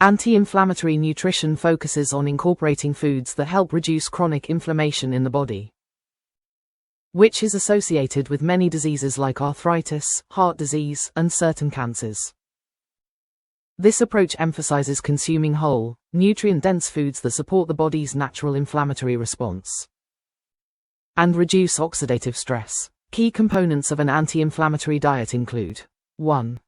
Anti-inflammatory nutrition focuses on incorporating foods that help reduce chronic inflammation in the body, which is associated with many diseases like arthritis, heart disease, and certain cancers. This approach emphasizes consuming whole, nutrient-dense foods that support the body's natural inflammatory response and reduce oxidative stress. Key components of an anti-inflammatory diet include 1.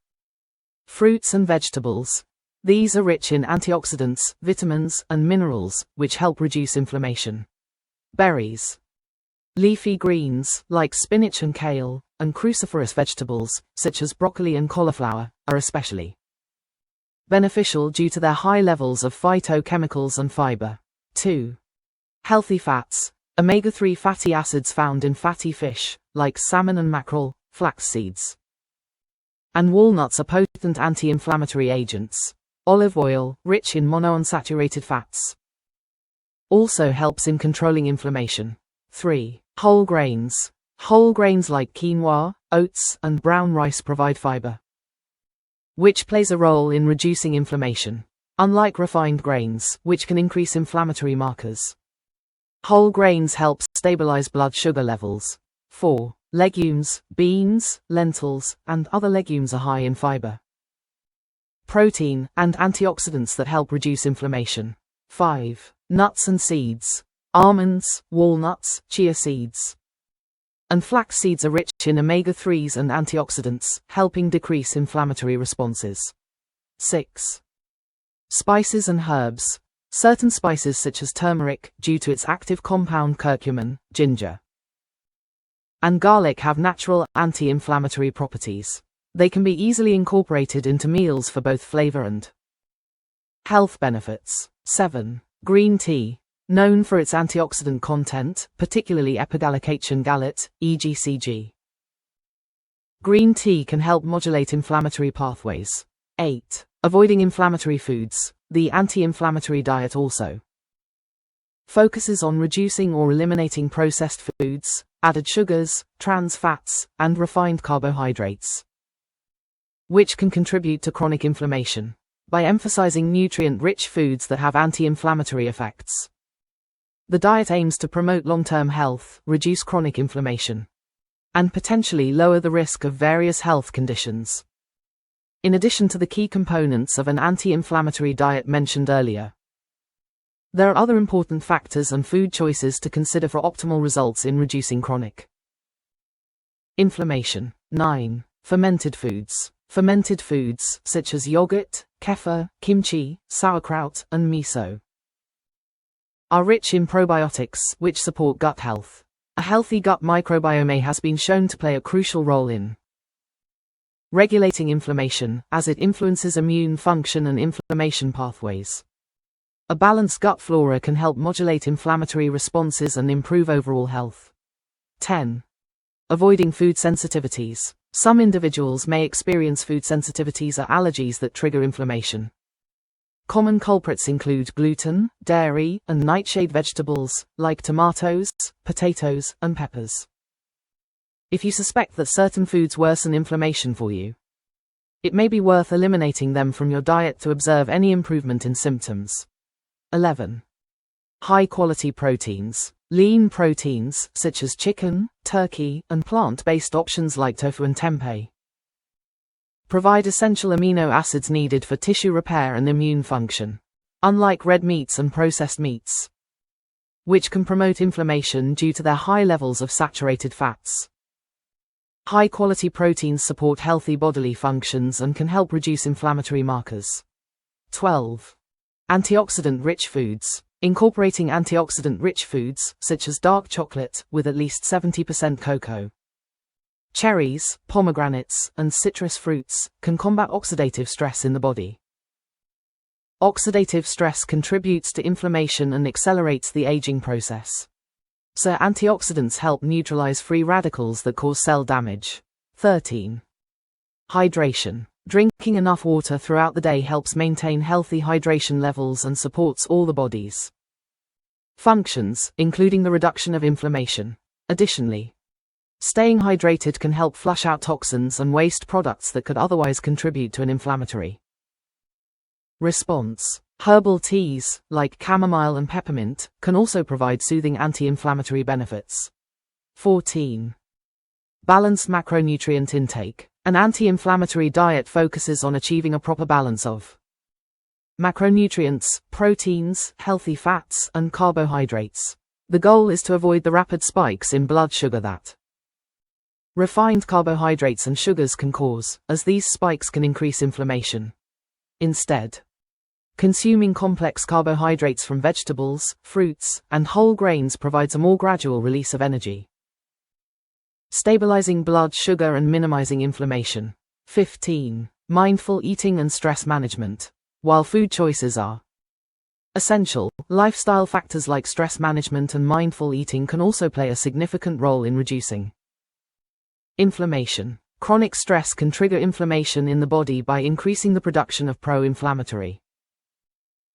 Fruits and vegetables. These are rich in antioxidants, vitamins, and minerals, which help reduce inflammation. Berries. Leafy greens, like spinach and kale, and cruciferous vegetables, such as broccoli and cauliflower, are especially beneficial due to their high levels of phytochemicals and fiber. 2. Healthy fats. Omega-3 fatty acids found in fatty fish, like salmon and mackerel, flax seeds, and walnuts are potent anti-inflammatory agents. Olive oil, rich in monounsaturated fats, also helps in controlling inflammation. 3. Whole grains. Whole grains like quinoa, oats, and brown rice provide fiber, which plays a role in reducing inflammation. Unlike refined grains, which can increase inflammatory markers, whole grains help stabilize blood sugar levels. 4. Legumes. Beans, lentils, and other legumes are high in fiber, protein, and antioxidants that help reduce inflammation. 5. Nuts and seeds. Almonds, walnuts, chia seeds, and flax seeds are rich in omega-3s and antioxidants, helping decrease inflammatory responses. 6. Spices and herbs. Certain spices such as turmeric, due to its active compound curcumin, ginger, and garlic have natural anti-inflammatory properties. They can be easily incorporated into meals for both flavor and health benefits. 7. Green tea. Known for its antioxidant content, particularly epigallocatechin gallate, EGCG. Green tea can help modulate inflammatory pathways. 8. Avoiding inflammatory foods. The anti-inflammatory diet also focuses on reducing or eliminating processed foods, added sugars, trans fats, and refined carbohydrates, which can contribute to chronic inflammation. By emphasizing nutrient-rich foods that have anti-inflammatory effects, the diet aims to promote long-term health, reduce chronic inflammation, and potentially lower the risk of various health conditions. In addition to the key components of an anti-inflammatory diet mentioned earlier, there are other important factors and food choices to consider for optimal results in reducing chronic inflammation. 9. Fermented foods. Fermented foods, such as yogurt, kefir, kimchi, sauerkraut, and miso, are rich in probiotics, which support gut health. A healthy gut microbiome has been shown to play a crucial role in regulating inflammation, as it influences immune function and inflammation pathways. A balanced gut flora can help modulate inflammatory responses and improve overall health. 10. Avoiding food sensitivities. Some individuals may experience food sensitivities or allergies that trigger inflammation. Common culprits include gluten, dairy, and nightshade vegetables, like tomatoes, potatoes, and peppers. If you suspect that certain foods worsen inflammation for you, it may be worth eliminating them from your diet to observe any improvement in symptoms. 11. High-quality proteins. Lean proteins, such as chicken, turkey, and plant-based options like tofu and tempeh, provide essential amino acids needed for tissue repair and immune function, unlike red meats and processed meats, which can promote inflammation due to their high levels of saturated fats. High-quality proteins support healthy bodily functions and can help reduce inflammatory markers. 12. Antioxidant-rich foods. Incorporating antioxidant-rich foods, such as dark chocolate, with at least 70% cocoa, cherries, pomegranates, and citrus fruits, can combat oxidative stress in the body. Oxidative stress contributes to inflammation and accelerates the aging process, so antioxidants help neutralize free radicals that cause cell damage. 13. Hydration. Drinking enough water throughout the day helps maintain healthy hydration levels and supports all the body's functions, including the reduction of inflammation. Additionally, staying hydrated can help flush out toxins and waste products that could otherwise contribute to an inflammatory Response. Herbal teas, like chamomile and peppermint, can also provide soothing anti-inflammatory benefits. 14. Balanced macronutrient intake. An anti-inflammatory diet focuses on achieving a proper balance of macronutrients, proteins, healthy fats, and carbohydrates. The goal is to avoid the rapid spikes in blood sugar that refined carbohydrates and sugars can cause, as these spikes can increase inflammation. Instead, consuming complex carbohydrates from vegetables, fruits, and whole grains provides a more gradual release of energy, stabilizing blood sugar and minimizing inflammation. 15. Mindful eating and stress management. While food choices are essential, lifestyle factors like stress management and mindful eating can also play a significant role in reducing inflammation. Chronic stress can trigger inflammation in the body by increasing the production of pro-inflammatory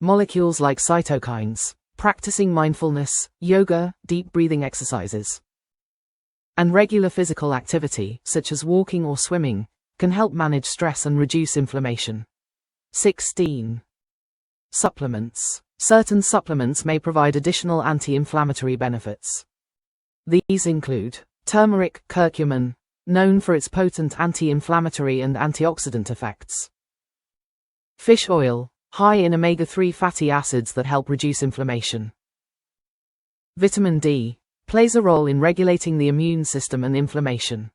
molecules like cytokines. Practicing mindfulness, yoga, deep breathing exercises, and regular physical activity, such as walking or swimming, can help manage stress and reduce inflammation. 16. Supplements. Certain supplements may provide additional anti-inflammatory benefits. These include turmeric, curcumin, known for its potent anti-inflammatory and antioxidant effects. Fish oil, high in omega-3 fatty acids that help reduce inflammation. Vitamin D plays a role in regulating the immune system and inflammation.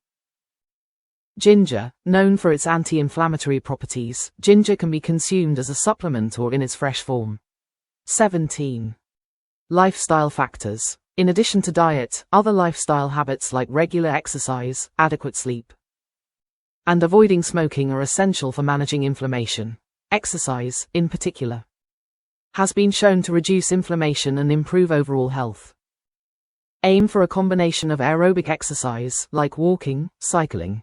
Ginger, known for its anti-inflammatory properties, ginger can be consumed as a supplement or in its fresh form. 17. Lifestyle factors. In addition to diet, other lifestyle habits like regular exercise, adequate sleep, and avoiding smoking are essential for managing inflammation. Exercise, in particular, has been shown to reduce inflammation and improve overall health. Aim for a combination of aerobic exercise, like walking, cycling,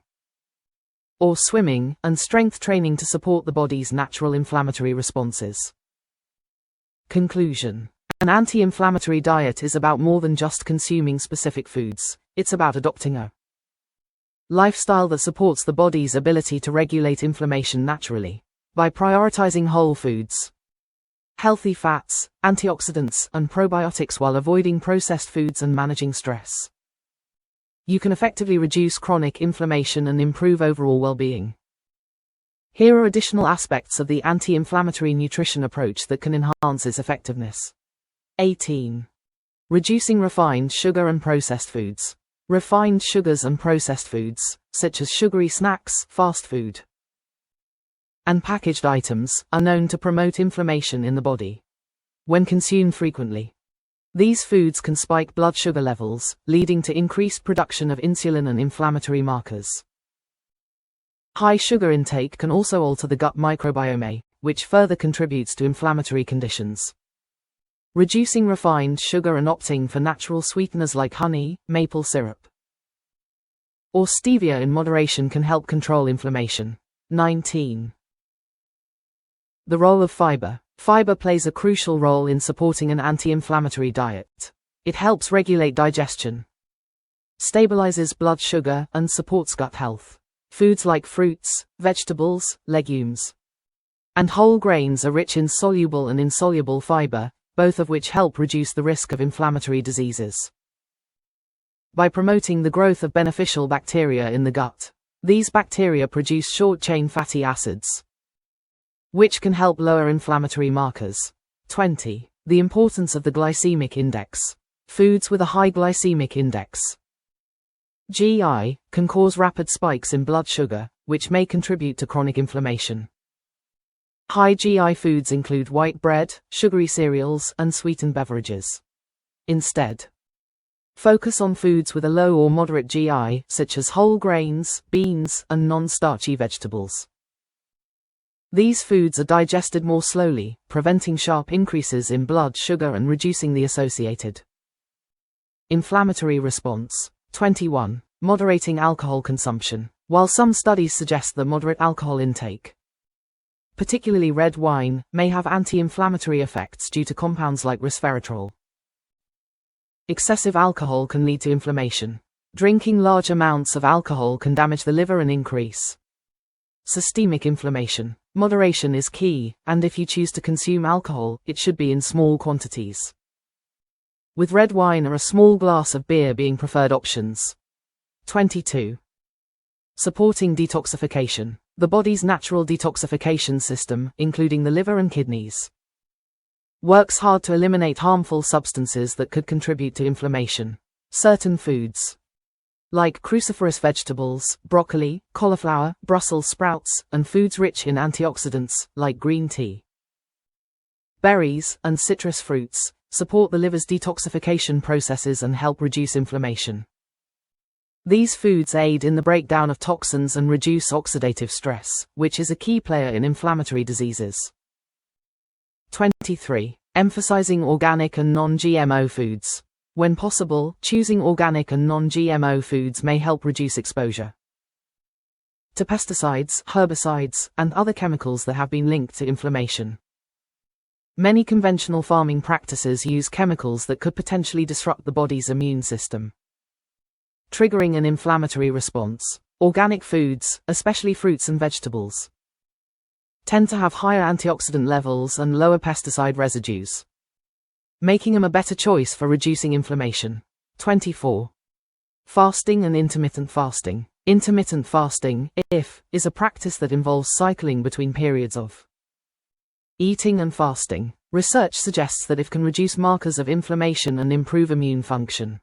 or swimming, and strength training to support the body's natural inflammatory responses. Conclusion. An anti-inflammatory diet is about more than just consuming specific foods. It's about adopting a lifestyle that supports the body's ability to regulate inflammation naturally. By prioritizing whole foods, healthy fats, antioxidants, and probiotics while avoiding processed foods and managing stress, you can effectively reduce chronic inflammation and improve overall well-being. Here are additional aspects of the anti-inflammatory nutrition approach that can enhance its effectiveness. 18. Reducing refined sugar and processed foods. Refined sugars and processed foods, such as sugary snacks, fast food, and packaged items, are known to promote inflammation in the body. When consumed frequently, these foods can spike blood sugar levels, leading to increased production of insulin and inflammatory markers. High sugar intake can also alter the gut microbiome, which further contributes to inflammatory conditions. Reducing refined sugar and opting for natural sweeteners like honey, maple syrup, or stevia in moderation can help control inflammation. 19. The role of fiber. Fiber plays a crucial role in supporting an anti-inflammatory diet. It helps regulate digestion, stabilizes blood sugar, and supports gut health. Foods like fruits, vegetables, legumes, and whole grains are rich in soluble and insoluble fiber, both of which help reduce the risk of inflammatory diseases. By promoting the growth of beneficial bacteria in the gut, these bacteria produce short-chain fatty acids, which can help lower inflammatory markers. 20. The importance of the glycemic index. Foods with a high glycemic index, GI, can cause rapid spikes in blood sugar, which may contribute to chronic inflammation. High GI foods include white bread, sugary cereals, and sweetened beverages. Instead, focus on foods with a low or moderate GI, such as whole grains, beans, and non-starchy vegetables. These foods are digested more slowly, preventing sharp increases in blood sugar and reducing the associated inflammatory response. 21. Moderating alcohol consumption. While some studies suggest that moderate alcohol intake, particularly red wine, may have anti-inflammatory effects due to compounds like resveratrol, excessive alcohol can lead to inflammation. Drinking large amounts of alcohol can damage the liver and increase Systemic inflammation. Moderation is key, and if you choose to consume alcohol, it should be in small quantities, with red wine or a small glass of beer being preferred options. 22. Supporting detoxification. The body's natural detoxification system, including the liver and kidneys, works hard to eliminate harmful substances that could contribute to inflammation. Certain foods, like cruciferous vegetables, broccoli, cauliflower, Brussels sprouts, and foods rich in antioxidants, like green tea, berries, and citrus fruits, support the liver's detoxification processes and help reduce inflammation. These foods aid in the breakdown of toxins and reduce oxidative stress, which is a key player in inflammatory diseases. 23. Emphasizing organic and non-GMO foods. When possible, choosing organic and non-GMO foods may help reduce exposure to pesticides, herbicides, and other chemicals that have been linked to inflammation. Many conventional farming practices use chemicals that could potentially disrupt the body's immune system, triggering an inflammatory response. Organic foods, especially fruits and vegetables, tend to have higher antioxidant levels and lower pesticide residues, making them a better choice for reducing inflammation. 24. Fasting and intermittent fasting. Intermittent fasting, IF, is a practice that involves cycling between periods of eating and fasting. Research suggests that IF can reduce markers of inflammation and improve immune function.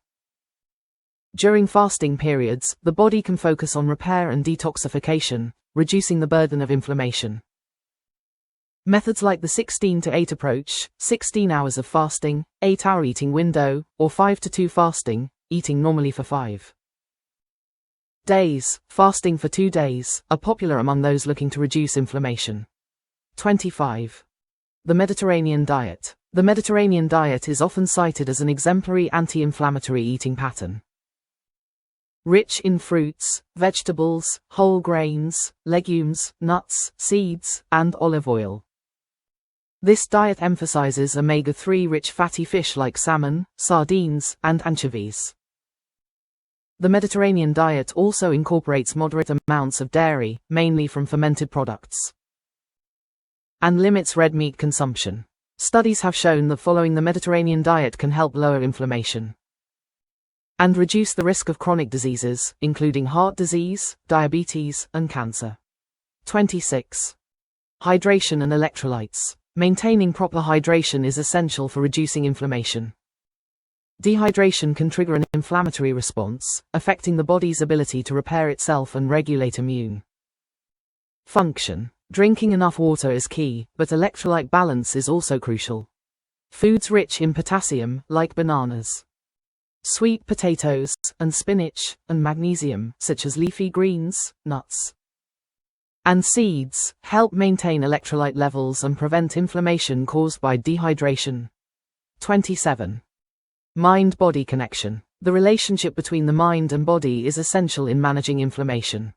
During fasting periods, the body can focus on repair and detoxification, reducing the burden of inflammation. Methods like the 16-to-8 approach, 16 hours of fasting, 8-hour eating window, or 5-to-2 fasting, eating normally for 5 days, fasting for 2 days, are popular among those looking to reduce inflammation. 25. The Mediterranean diet. The Mediterranean diet is often cited as an exemplary anti-inflammatory eating pattern, rich in fruits, vegetables, whole grains, legumes, nuts, seeds, and olive oil. This diet emphasizes omega-3 rich fatty fish like salmon, sardines, and anchovies. The Mediterranean diet also incorporates moderate amounts of dairy, mainly from fermented products, and limits red meat consumption. Studies have shown that following the Mediterranean diet can help lower inflammation and reduce the risk of chronic diseases, including heart disease, diabetes, and cancer. 26. Hydration and electrolytes. Maintaining proper hydration is essential for reducing inflammation. Dehydration can trigger an inflammatory response, affecting the body's ability to repair itself and regulate immune function. Drinking enough water is key, but electrolyte balance is also crucial. Foods rich in potassium, like bananas, sweet potatoes, and spinach, and magnesium, such as leafy greens, nuts, and seeds, help maintain electrolyte levels and prevent inflammation caused by dehydration. 27. Mind-body connection. The relationship between the mind and body is essential in managing inflammation.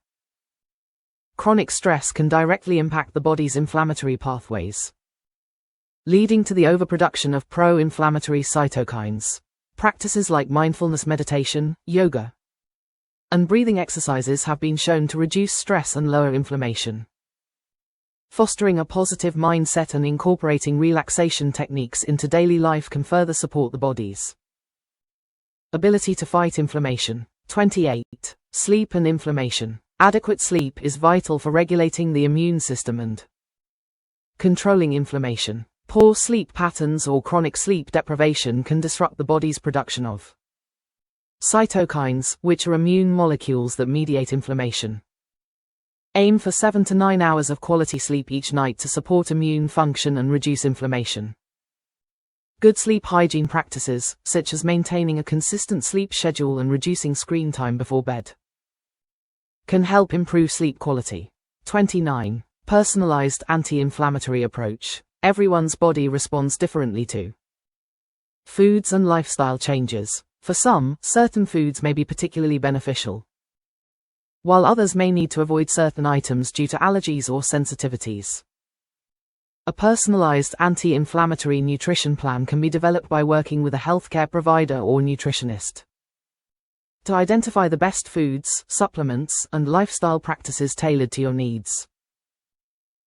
Chronic stress can directly impact the body's inflammatory pathways, leading to the overproduction of pro-inflammatory cytokines. Practices like mindfulness meditation, yoga, and breathing exercises have been shown to reduce stress and lower inflammation. Fostering a positive mindset and incorporating relaxation techniques into daily life can further support the body's ability to fight inflammation. 28. Sleep and inflammation. Adequate sleep is vital for regulating the immune system and controlling inflammation. Poor sleep patterns or chronic sleep deprivation can disrupt the body's production of cytokines, which are immune molecules that mediate inflammation. Aim for 7 to 9 hours of quality sleep each night to support immune function and reduce inflammation. Good sleep hygiene practices, such as maintaining a consistent sleep schedule and reducing screen time before bed, can help improve sleep quality. 29. Personalized anti-inflammatory approach. Everyone's body responds differently to foods and lifestyle changes. For some, certain foods may be particularly beneficial, while others may need to avoid certain items due to allergies or sensitivities. A personalized anti-inflammatory nutrition plan can be developed by working with a healthcare provider or nutritionist to identify the best foods, supplements, and lifestyle practices tailored to your needs.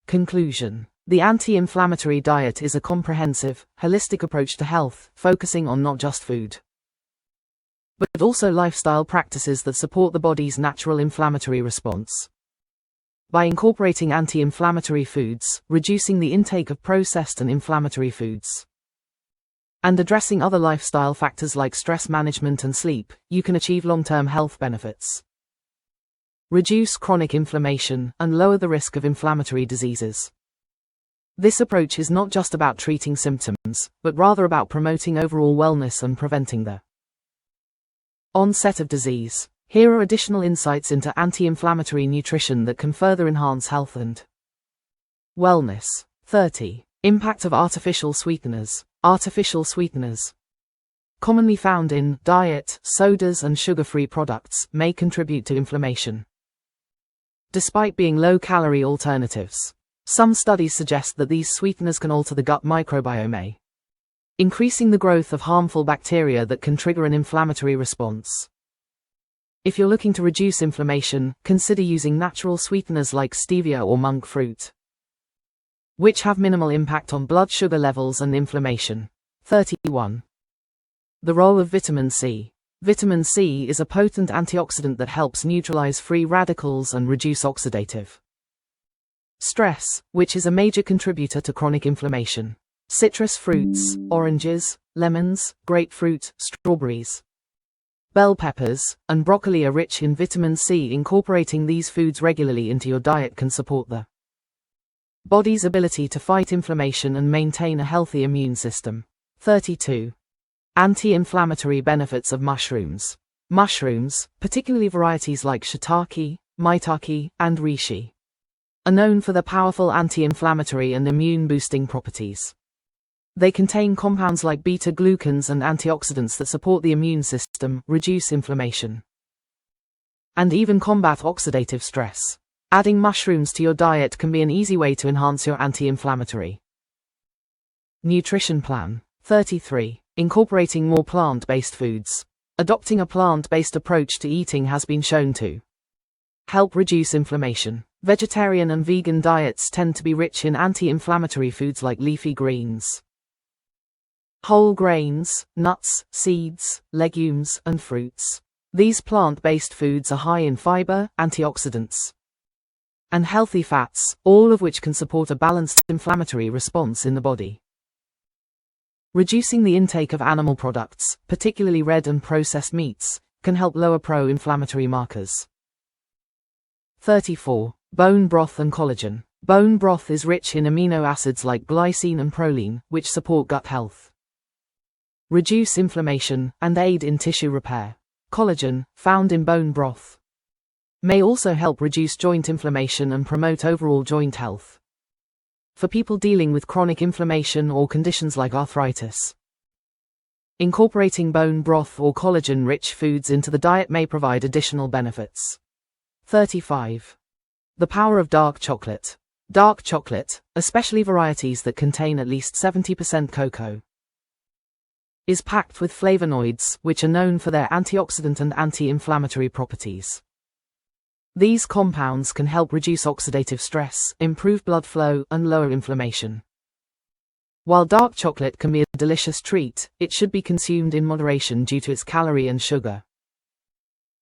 Conclusion. The anti-inflammatory diet is a comprehensive, holistic approach to health, focusing on not just food, but also lifestyle practices that support the body's natural inflammatory response. By incorporating anti-inflammatory foods, reducing the intake of processed and inflammatory foods, and addressing other lifestyle factors like stress management and sleep, you can achieve long-term health benefits, reduce chronic inflammation, and lower the risk of inflammatory diseases. This approach is not just about treating symptoms, but rather about promoting overall wellness and preventing the onset of disease. Here are additional insights into anti-inflammatory nutrition that can further enhance health and wellness. 30. Impact of artificial sweeteners. Artificial sweeteners, commonly found in diet, sodas and sugar-free products, may contribute to inflammation, despite being low-calorie alternatives. Some studies suggest that these sweeteners can alter the gut microbiome, increasing the growth of harmful bacteria that can trigger an inflammatory response. If you're looking to reduce inflammation, consider using natural sweeteners like stevia or monk fruit, which have minimal impact on blood sugar levels and inflammation. 31. The role of vitamin C. Vitamin C is a potent antioxidant that helps neutralize free radicals and reduce oxidative stress, which is a major contributor to chronic inflammation. Citrus fruits, oranges, lemons, grapefruit, strawberries, bell peppers, and broccoli are rich in vitamin C. Incorporating these foods regularly into your diet can support the body's ability to fight inflammation and maintain a healthy immune system. 32. Anti-inflammatory benefits of mushrooms. Mushrooms, particularly varieties like shiitake, maitake, and reishi, are known for their powerful anti-inflammatory and immune-boosting properties. They contain compounds like beta-glucans and antioxidants that support the immune system, reduce inflammation, and even combat oxidative stress. Adding mushrooms to your diet can be an easy way to enhance your anti-inflammatory nutrition plan. 33. Incorporating more plant-based foods. Adopting a plant-based approach to eating has been shown to help reduce inflammation. Vegetarian and vegan diets tend to be rich in anti-inflammatory foods like leafy greens, whole grains, nuts, seeds, legumes, and fruits. These plant-based foods are high in fiber, antioxidants, and healthy fats, all of which can support a balanced inflammatory response in the body. Reducing the intake of animal products, particularly red and processed meats, can help lower pro-inflammatory markers. 34. Bone broth and collagen. Bone broth is rich in amino acids like glycine and proline, which support gut health, reduce inflammation, and aid in tissue repair. Collagen, found in bone broth, may also help reduce joint inflammation and promote overall joint health for people dealing with chronic inflammation or conditions like arthritis. Incorporating bone broth or collagen-rich foods into the diet may provide additional benefits. 35. The power of dark chocolate. Dark chocolate, especially varieties that contain at least 70% cocoa, is packed with flavonoids, which are known for their antioxidant and anti-inflammatory properties. These compounds can help reduce oxidative stress, improve blood flow, and lower inflammation. While dark chocolate can be a delicious treat, it should be consumed in moderation due to its calorie and sugar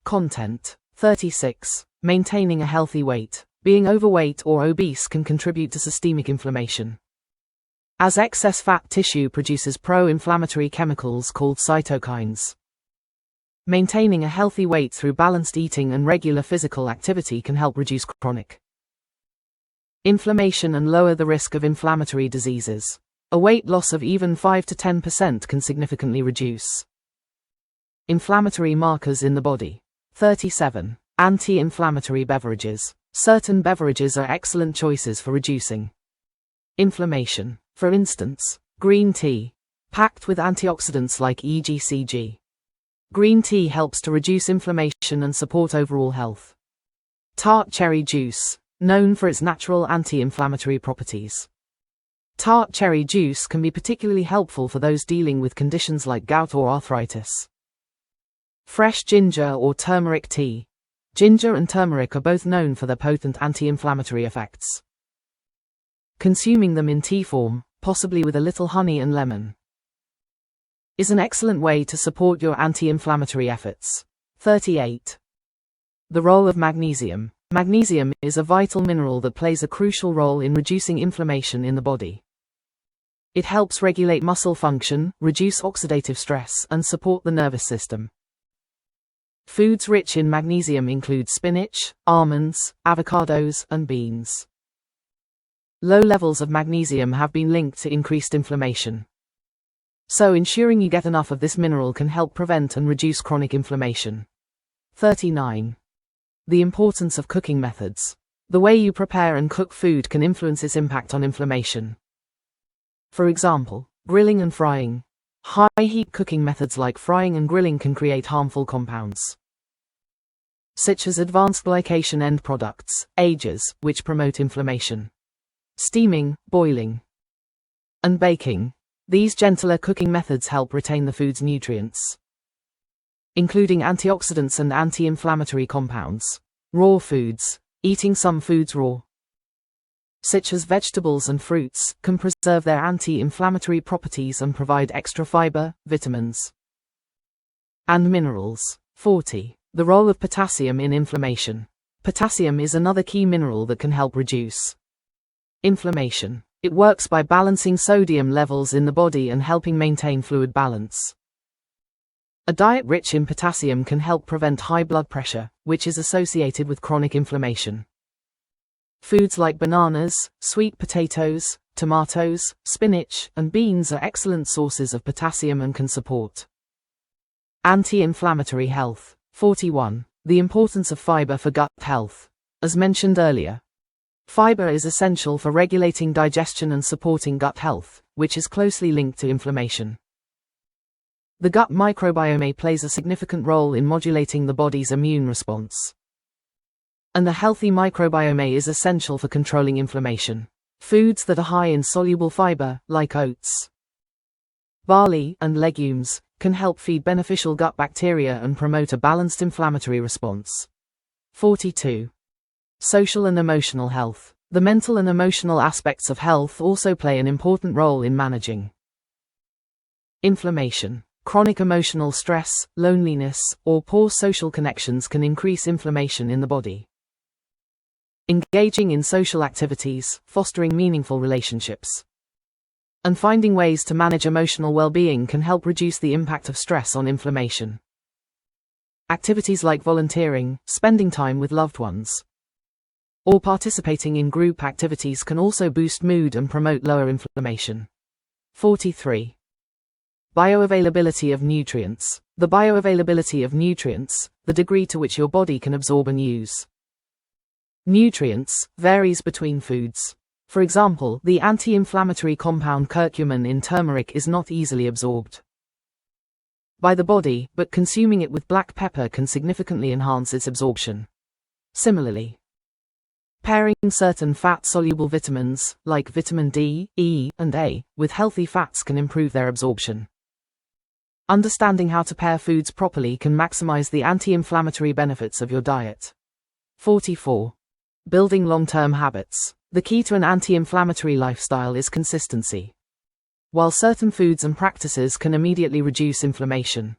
content. 36. Maintaining a healthy weight. Being overweight or obese can contribute to systemic inflammation, as excess fat tissue produces pro-inflammatory chemicals called cytokines. Maintaining a healthy weight through balanced eating and regular physical activity can help reduce chronic inflammation and lower the risk of inflammatory diseases. A weight loss of even 5 to 10% can significantly reduce inflammatory markers in the body. 37. Anti-inflammatory beverages. Certain beverages are excellent choices for reducing inflammation. For instance, green tea, packed with antioxidants like EGCG. Green tea helps to reduce inflammation and support overall health. Tart cherry juice, known for its natural anti-inflammatory properties. Tart cherry juice can be particularly helpful for those dealing with conditions like gout or arthritis. Fresh ginger or turmeric tea. Ginger and turmeric are both known for their potent anti-inflammatory effects. Consuming them in tea form, possibly with a little honey and lemon, is an excellent way to support your anti-inflammatory efforts. 38. The role of magnesium. Magnesium is a vital mineral that plays a crucial role in reducing inflammation in the body. It helps regulate muscle function, reduce oxidative stress, and support the nervous system. Foods rich in magnesium include spinach, almonds, avocados, and beans. Low levels of magnesium have been linked to increased inflammation. So ensuring you get enough of this mineral can help prevent and reduce chronic inflammation. 39. The importance of cooking methods. The way you prepare and cook food can influence its impact on inflammation. For example, grilling and frying. High-heat cooking methods like frying and grilling can create harmful compounds, such as advanced glycation end products, AGEs, which promote inflammation. Steaming, boiling, and baking. These gentler cooking methods help retain the food's nutrients, including antioxidants and anti-inflammatory compounds. Raw foods. Eating some foods raw, such as vegetables and fruits, can preserve their anti-inflammatory properties and provide extra fiber, vitamins, and minerals. 40. The role of potassium in inflammation. Potassium is another key mineral that can help reduce inflammation. It works by balancing sodium levels in the body and helping maintain fluid balance. A diet rich in potassium can help prevent high blood pressure, which is associated with chronic inflammation. Foods like bananas, sweet potatoes, tomatoes, spinach, and beans are excellent sources of potassium and can support anti-inflammatory health. 41. The importance of fiber for gut health. As mentioned earlier, fiber is essential for regulating digestion and supporting gut health, which is closely linked to inflammation. The gut microbiome plays a significant role in modulating the body's immune response, and a healthy microbiome is essential for controlling inflammation. Foods that are high in soluble fiber, like oats, barley, and legumes, can help feed beneficial gut bacteria and promote a balanced inflammatory response. 42. Social and emotional health. The mental and emotional aspects of health also play an important role in managing inflammation. Chronic emotional stress, loneliness, or poor social connections can increase inflammation in the body. Engaging in social activities, fostering meaningful relationships, and finding ways to manage emotional well-being can help reduce the impact of stress on inflammation. Activities like volunteering, spending time with loved ones, or participating in group activities can also boost mood and promote lower inflammation. 43. Bioavailability of nutrients. The bioavailability of nutrients, the degree to which your body can absorb and use nutrients, varies between foods. For example, the anti-inflammatory compound curcumin in turmeric is not easily absorbed by the body, but consuming it with black pepper can significantly enhance its absorption. Similarly, pairing certain fat-soluble vitamins, like vitamin D, E, and A, with healthy fats can improve their absorption. Understanding how to pair foods properly can maximize the anti-inflammatory benefits of your diet. 44. Building long-term habits. The key to an anti-inflammatory lifestyle is consistency. While certain foods and practices can immediately reduce inflammation,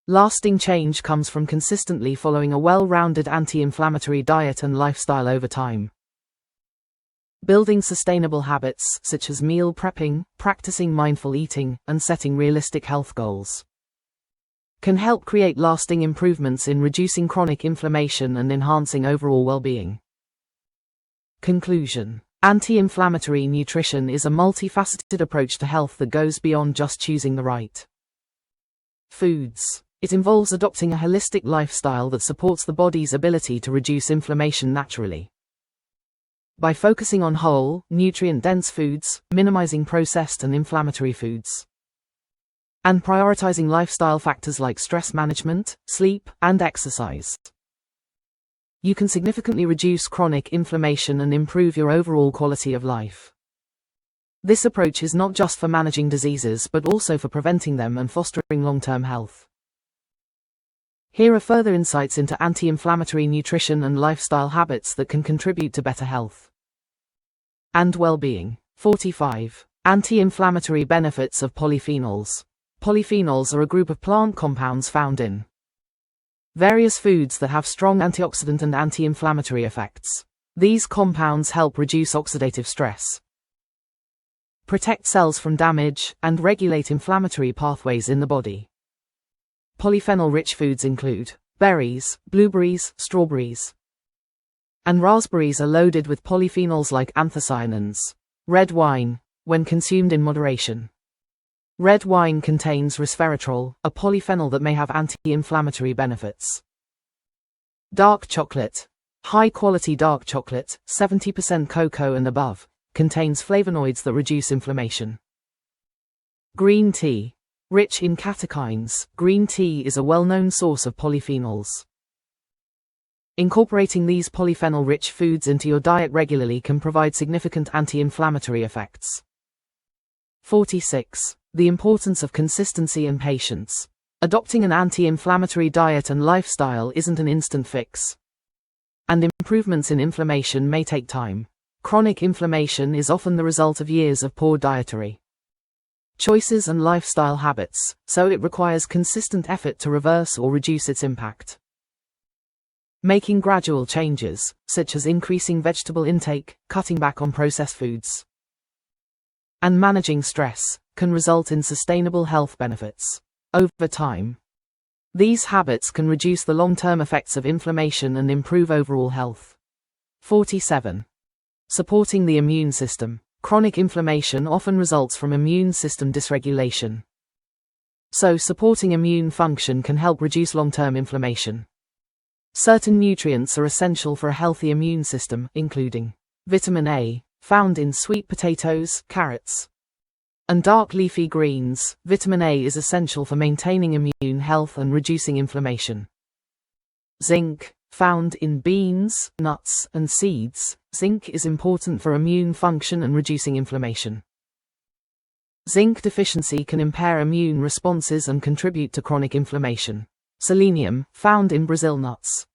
lasting change comes from consistently following a well-rounded anti-inflammatory diet and lifestyle over time. Building sustainable habits, such as meal prepping, practicing mindful eating, and setting realistic health goals, can help create lasting improvements in reducing chronic inflammation and enhancing overall well-being. Conclusion. Anti-inflammatory nutrition is a multifaceted approach to health that goes beyond just choosing the right foods. It involves adopting a holistic lifestyle that supports the body's ability to reduce inflammation naturally. By focusing on whole, nutrient-dense foods, minimizing processed and inflammatory foods, and prioritizing lifestyle factors like stress management, sleep, and exercise, you can significantly reduce chronic inflammation and improve your overall quality of life. This approach is not just for managing diseases but also for preventing them and fostering long-term health. Here are further insights into anti-inflammatory nutrition and lifestyle habits that can contribute to better health. and well-being. 45. Anti-inflammatory benefits of polyphenols. Polyphenols are a group of plant compounds found in various foods that have strong antioxidant and anti-inflammatory effects. These compounds help reduce oxidative stress, protect cells from damage, and regulate inflammatory pathways in the body. Polyphenol-rich foods include berries, blueberries, strawberries, and raspberries are loaded with polyphenols like anthocyanins. Red wine, when consumed in moderation. Red wine contains resveratrol, a polyphenol that may have anti-inflammatory benefits. Dark chocolate. High-quality dark chocolate, 70% cocoa and above, contains flavonoids that reduce inflammation. Green tea. Rich in catechins, green tea is a well-known source of polyphenols. Incorporating these polyphenol-rich foods into your diet regularly can provide significant anti-inflammatory effects. 46. The importance of consistency and patience. Adopting an anti-inflammatory diet and lifestyle isn't an instant fix, and improvements in inflammation may take time. Chronic inflammation is often the result of years of poor dietary choices and lifestyle habits, so it requires consistent effort to reverse or reduce its impact. Making gradual changes, such as increasing vegetable intake, cutting back on processed foods, and managing stress, can result in sustainable health benefits over time. These habits can reduce the long-term effects of inflammation and improve overall health. 47. Supporting the immune system. Chronic inflammation often results from immune system dysregulation, so supporting immune function can help reduce long-term inflammation. Certain nutrients are essential for a healthy immune system, including vitamin A, found in sweet potatoes, carrots, and dark leafy greens. Vitamin A is essential for maintaining immune health and reducing inflammation. Zinc, found in beans, nuts, and seeds. Zinc is important for immune function and reducing inflammation. Zinc deficiency can impair immune responses and contribute to chronic inflammation. Selenium, found in Brazil nuts,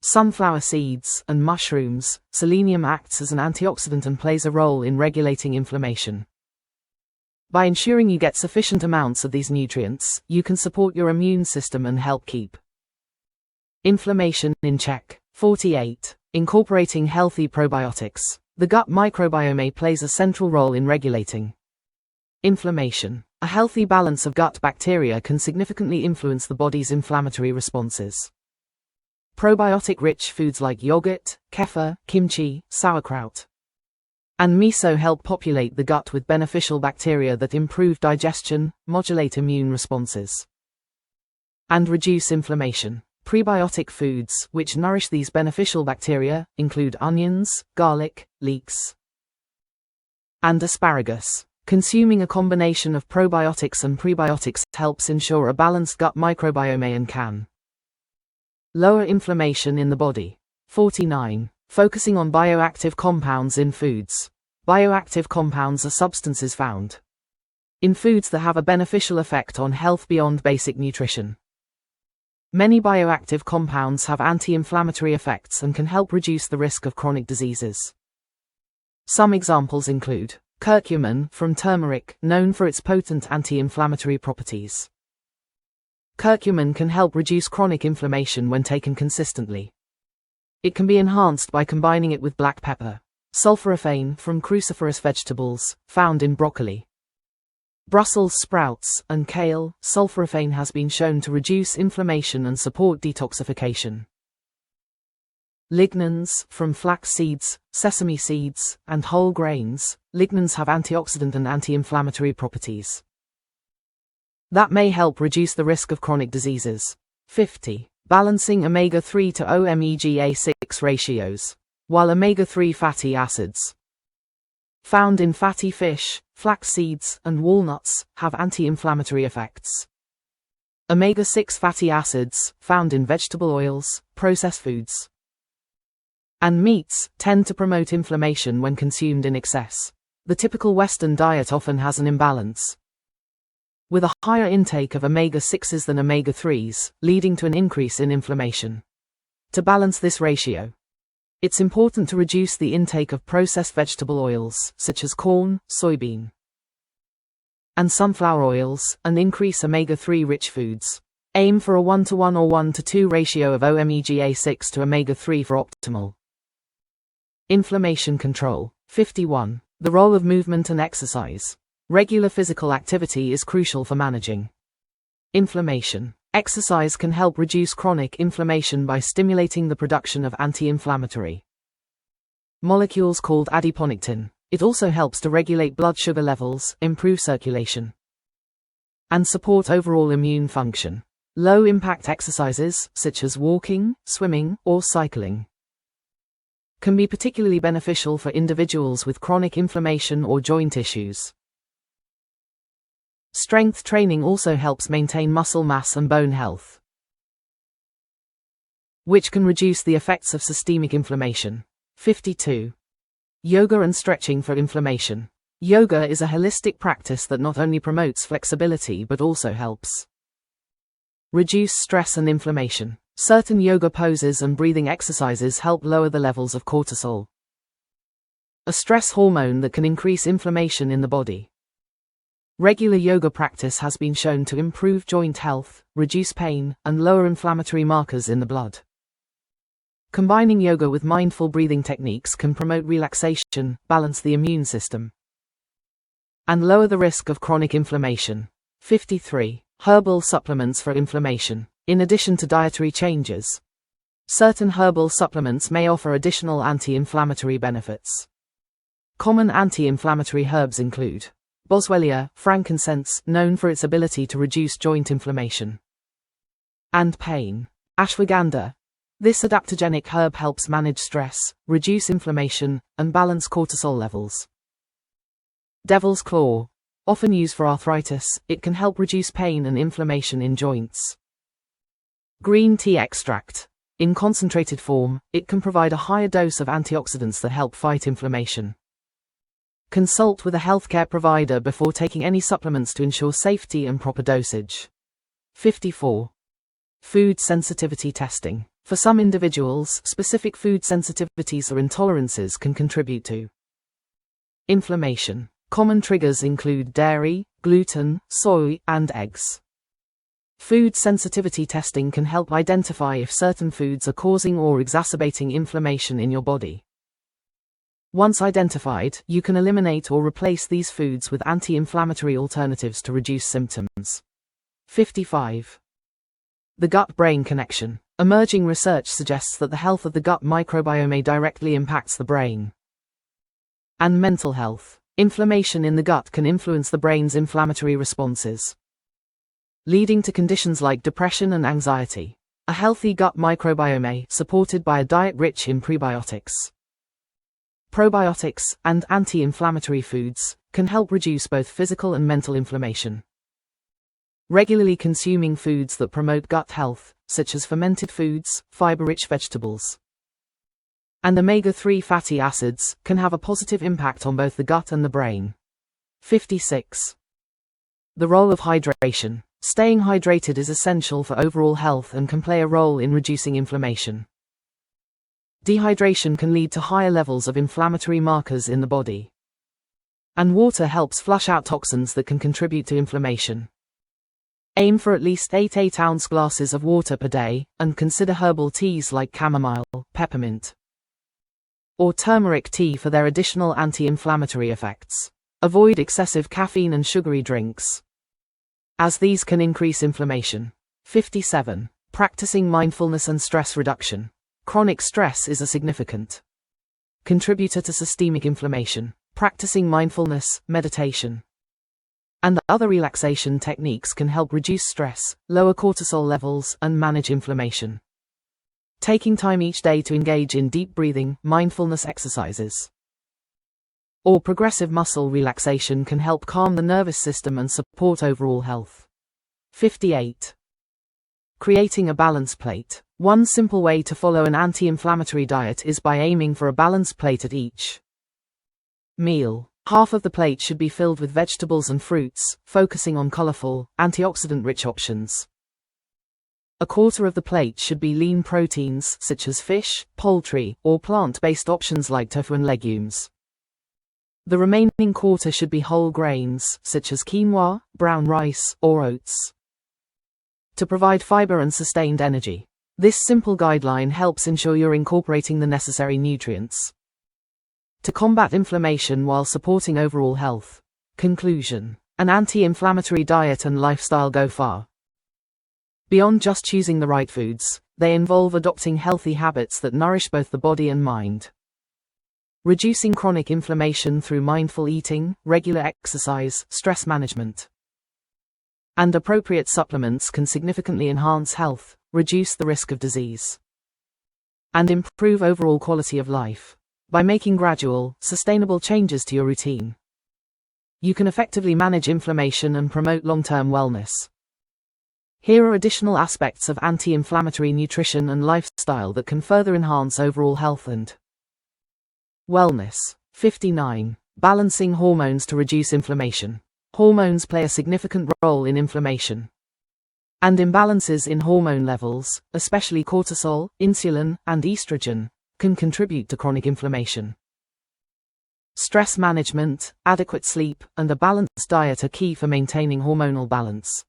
sunflower seeds, and mushrooms. Selenium acts as an antioxidant and plays a role in regulating inflammation. By ensuring you get sufficient amounts of these nutrients, you can support your immune system and help keep inflammation in check. 48. Incorporating healthy probiotics. The gut microbiome plays a central role in regulating inflammation. A healthy balance of gut bacteria can significantly influence the body's inflammatory responses. Probiotic-rich foods like yogurt, kefir, kimchi, sauerkraut, and miso help populate the gut with beneficial bacteria that improve digestion, modulate immune responses, and reduce inflammation. Prebiotic foods, which nourish these beneficial bacteria, include onions, garlic, leeks, and asparagus. Consuming a combination of probiotics and prebiotics helps ensure a balanced gut microbiome and can lower inflammation in the body. 49. Focusing on bioactive compounds in foods. Bioactive compounds are substances found in foods that have a beneficial effect on health beyond basic nutrition. Many bioactive compounds have anti-inflammatory effects and can help reduce the risk of chronic diseases. Some examples include curcumin from turmeric, known for its potent anti-inflammatory properties. Curcumin can help reduce chronic inflammation when taken consistently. It can be enhanced by combining it with black pepper. Sulforaphane from cruciferous vegetables, found in broccoli, Brussels sprouts, and kale. Sulforaphane has been shown to reduce inflammation and support detoxification. Lignans from flax seeds, sesame seeds, and whole grains. Lignans have antioxidant and anti-inflammatory properties that may help reduce the risk of chronic diseases. 50. Balancing omega-3 to omega-6 ratios. While omega-3 fatty acids, found in fatty fish, flax seeds, and walnuts, have anti-inflammatory effects, omega-6 fatty acids, found in vegetable oils, processed foods, and meats, tend to promote inflammation when consumed in excess. The typical Western diet often has an imbalance, with a higher intake of omega-6s than omega-3s, leading to an increase in inflammation. To balance this ratio, It's important to reduce the intake of processed vegetable oils, such as corn, soybean, and sunflower oils, and increase omega-3 rich foods. Aim for a 1:1 or 1:2 ratio of omega-6 to omega-3 for optimal inflammation control. 51. The role of movement and exercise. Regular physical activity is crucial for managing inflammation. Exercise can help reduce chronic inflammation by stimulating the production of anti-inflammatory molecules called adiponectin. It also helps to regulate blood sugar levels, improve circulation, and support overall immune function. Low-impact exercises, such as walking, swimming, or cycling, can be particularly beneficial for individuals with chronic inflammation or joint issues. Strength training also helps maintain muscle mass and bone health, which can reduce the effects of systemic inflammation. 52. Yoga and stretching for inflammation. Yoga is a holistic practice that not only promotes flexibility but also helps reduce stress and inflammation. Certain yoga poses and breathing exercises help lower the levels of cortisol, a stress hormone that can increase inflammation in the body. Regular yoga practice has been shown to improve joint health, reduce pain, and lower inflammatory markers in the blood. Combining yoga with mindful breathing techniques can promote relaxation, balance the immune system, and lower the risk of chronic inflammation. 53. Herbal supplements for inflammation. In addition to dietary changes, certain herbal supplements may offer additional anti-inflammatory benefits. Common anti-inflammatory herbs include boswellia, frankincense, known for its ability to reduce joint inflammation and pain. Ashwagandha. This adaptogenic herb helps manage stress, reduce inflammation, and balance cortisol levels. Devil's claw. Often used for arthritis, it can help reduce pain and inflammation in joints. Green tea extract. In concentrated form, it can provide a higher dose of antioxidants that help fight inflammation. Consult with a healthcare provider before taking any supplements to ensure safety and proper dosage. 54. Food sensitivity testing. For some individuals, specific food sensitivities or intolerances can contribute to inflammation. Common triggers include dairy, gluten, soy, and eggs. Food sensitivity testing can help identify if certain foods are causing or exacerbating inflammation in your body. Once identified, you can eliminate or replace these foods with anti-inflammatory alternatives to reduce symptoms. 55. The gut-brain connection. Emerging research suggests that the health of the gut microbiome directly impacts the brain and mental health. Inflammation in the gut can influence the brain's inflammatory responses, leading to conditions like depression and anxiety. A healthy gut microbiome, supported by a diet rich in prebiotics, probiotics, and anti-inflammatory foods, can help reduce both physical and mental inflammation. Regularly consuming foods that promote gut health, such as fermented foods, fiber-rich vegetables, and omega-3 fatty acids, can have a positive impact on both the gut and the brain. 56. The role of hydration. Staying hydrated is essential for overall health and can play a role in reducing inflammation. Dehydration can lead to higher levels of inflammatory markers in the body, and water helps flush out toxins that can contribute to inflammation. Aim for at least 8 8-ounce glasses of water per day, and consider herbal teas like chamomile, peppermint, or turmeric tea for their additional anti-inflammatory effects. Avoid excessive caffeine and sugary drinks, as these can increase inflammation. 57. Practicing mindfulness and stress reduction. Chronic stress is a significant contributor to systemic inflammation. Practicing mindfulness, meditation, and other relaxation techniques can help reduce stress, lower cortisol levels, and manage inflammation. Taking time each day to engage in deep breathing, mindfulness exercises, or progressive muscle relaxation can help calm the nervous system and support overall health. 58. Creating a balanced plate. One simple way to follow an anti-inflammatory diet is by aiming for a balanced plate at each meal. Half of the plate should be filled with vegetables and fruits, focusing on colorful, antioxidant-rich options. A quarter of the plate should be lean proteins such as fish, poultry, or plant-based options like tofu and legumes. The remaining quarter should be whole grains such as quinoa, brown rice, or oats. To provide fiber and sustained energy, this simple guideline helps ensure you're incorporating the necessary nutrients to combat inflammation while supporting overall health. Conclusion: an anti-inflammatory diet and lifestyle go far beyond just choosing the right foods. They involve adopting healthy habits that nourish both the body and mind. Reducing chronic inflammation through mindful eating, regular exercise, stress management, and appropriate supplements can significantly enhance health, reduce the risk of disease, and improve overall quality of life. By making gradual, sustainable changes to your routine, you can effectively manage inflammation and promote long-term wellness. Here are additional aspects of anti-inflammatory nutrition and lifestyle that can further enhance overall health and wellness. 59. Balancing hormones to reduce inflammation. Hormones play a significant role in inflammation, and imbalances in hormone levels, especially cortisol, insulin, and estrogen, can contribute to chronic inflammation. Stress management, adequate sleep, and a balanced diet are key for maintaining hormonal balance.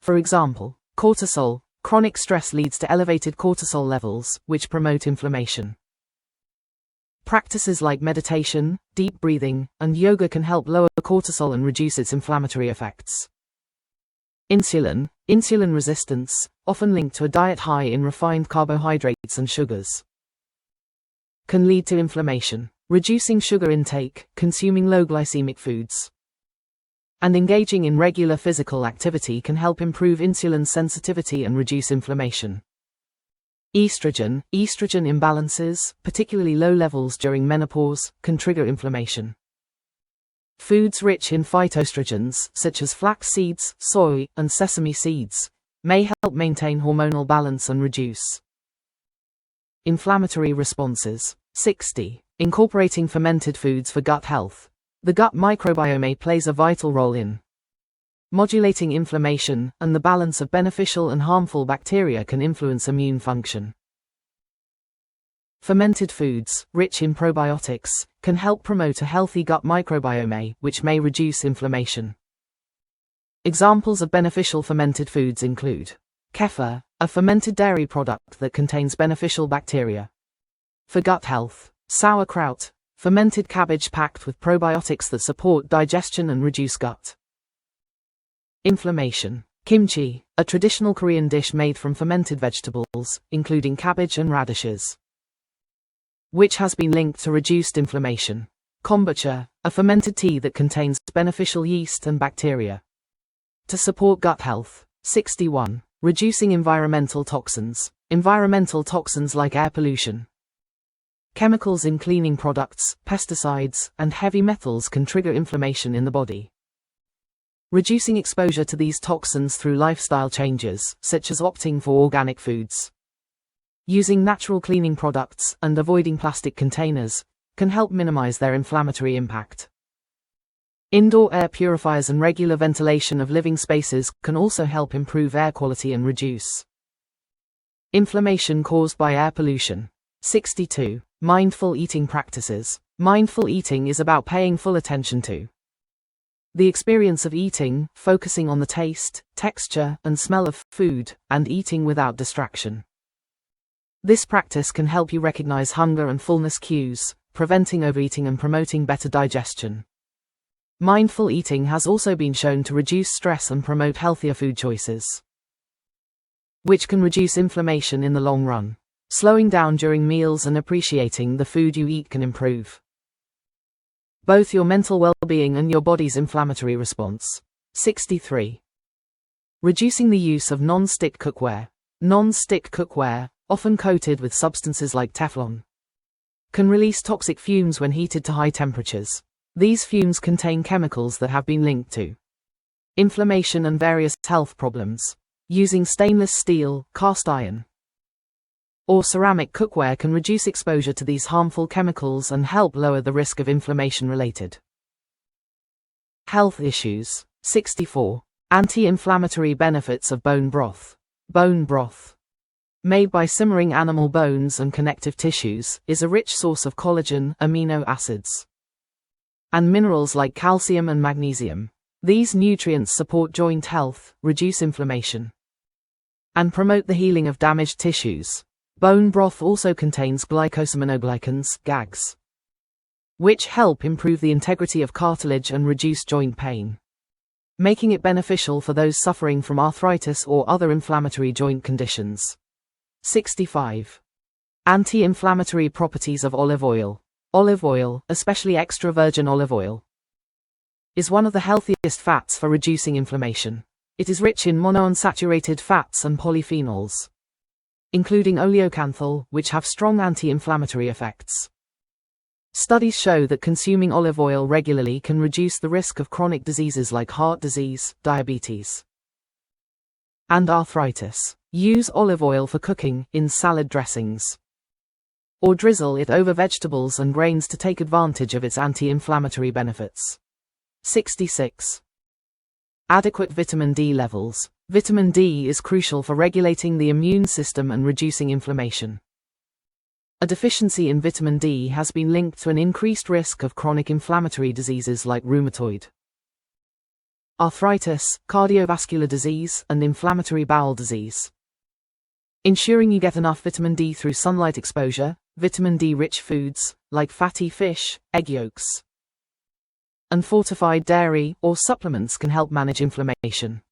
For example, cortisol. Chronic stress leads to elevated cortisol levels, which promote inflammation. Practices like meditation, deep breathing, and yoga can help lower cortisol and reduce its inflammatory effects. Insulin resistance, often linked to a diet high in refined carbohydrates and sugars, can lead to inflammation. Reducing sugar intake, consuming low glycemic foods, and engaging in regular physical activity can help improve insulin sensitivity and reduce inflammation. Estrogen imbalances, particularly low levels during menopause, can trigger inflammation. Foods rich in phytoestrogens, such as flax seeds, soy, and sesame seeds, may help maintain hormonal balance and reduce inflammatory responses. 60. Incorporating fermented foods for gut health. The gut microbiome plays a vital role in modulating inflammation, and the balance of beneficial and harmful bacteria can influence immune function. Fermented foods, rich in probiotics, can help promote a healthy gut microbiome, which may reduce inflammation. Examples of beneficial fermented foods include kefir, a fermented dairy product that contains beneficial bacteria for gut health. Sauerkraut, fermented cabbage packed with probiotics that support digestion and reduce gut inflammation. Kimchi, a traditional Korean dish made from fermented vegetables, including cabbage and radishes, which has been linked to reduced inflammation. Kombucha, a fermented tea that contains beneficial yeast and bacteria to support gut health. 61. Reducing environmental toxins. Environmental toxins like air pollution, chemicals in cleaning products, pesticides, and heavy metals can trigger inflammation in the body. Reducing exposure to these toxins through lifestyle changes, such as opting for organic foods, using natural cleaning products, and avoiding plastic containers, can help minimize their inflammatory impact. Indoor air purifiers and regular ventilation of living spaces can also help improve air quality and reduce inflammation caused by air pollution. 62. Mindful eating practices. Mindful eating is about paying full attention to the experience of eating, focusing on the taste, texture, and smell of food, and eating without distraction. This practice can help you recognize hunger and fullness cues, preventing overeating and promoting better digestion. Mindful eating has also been shown to reduce stress and promote healthier food choices, which can reduce inflammation in the long run. Slowing down during meals and appreciating the food you eat can improve both your mental well-being and your body's inflammatory response. 63. Reducing the use of non-stick cookware. Non-stick cookware, often coated with substances like Teflon, can release toxic fumes when heated to high temperatures. These fumes contain chemicals that have been linked to inflammation and various health problems. Using stainless steel, cast iron, or ceramic cookware can reduce exposure to these harmful chemicals and help lower the risk of inflammation-related health issues. 64. Anti-inflammatory benefits of bone broth. Bone broth, made by simmering animal bones and connective tissues, is a rich source of collagen, amino acids, and minerals like calcium and magnesium. These nutrients support joint health, reduce inflammation, and promote the healing of damaged tissues. Bone broth also contains glycosaminoglycans, GAGs, which help improve the integrity of cartilage and reduce joint pain, making it beneficial for those suffering from arthritis or other inflammatory joint conditions. 65. Anti-inflammatory properties of olive oil. Olive oil, especially extra virgin olive oil, is one of the healthiest fats for reducing inflammation. It is rich in monounsaturated fats and polyphenols, including oleocanthal, which have strong anti-inflammatory effects. Studies show that consuming olive oil regularly can reduce the risk of chronic diseases like heart disease, diabetes, and arthritis. Use olive oil for cooking, in salad dressings, or drizzle it over vegetables and grains to take advantage of its anti-inflammatory benefits. 66. Adequate vitamin D levels. Vitamin D is crucial for regulating the immune system and reducing inflammation. A deficiency in vitamin D has been linked to an increased risk of chronic inflammatory diseases like rheumatoid arthritis, cardiovascular disease, and inflammatory bowel disease. Ensuring you get enough vitamin D through sunlight exposure, vitamin D-rich foods, like fatty fish, egg yolks, and fortified dairy or supplements can help manage inflammation.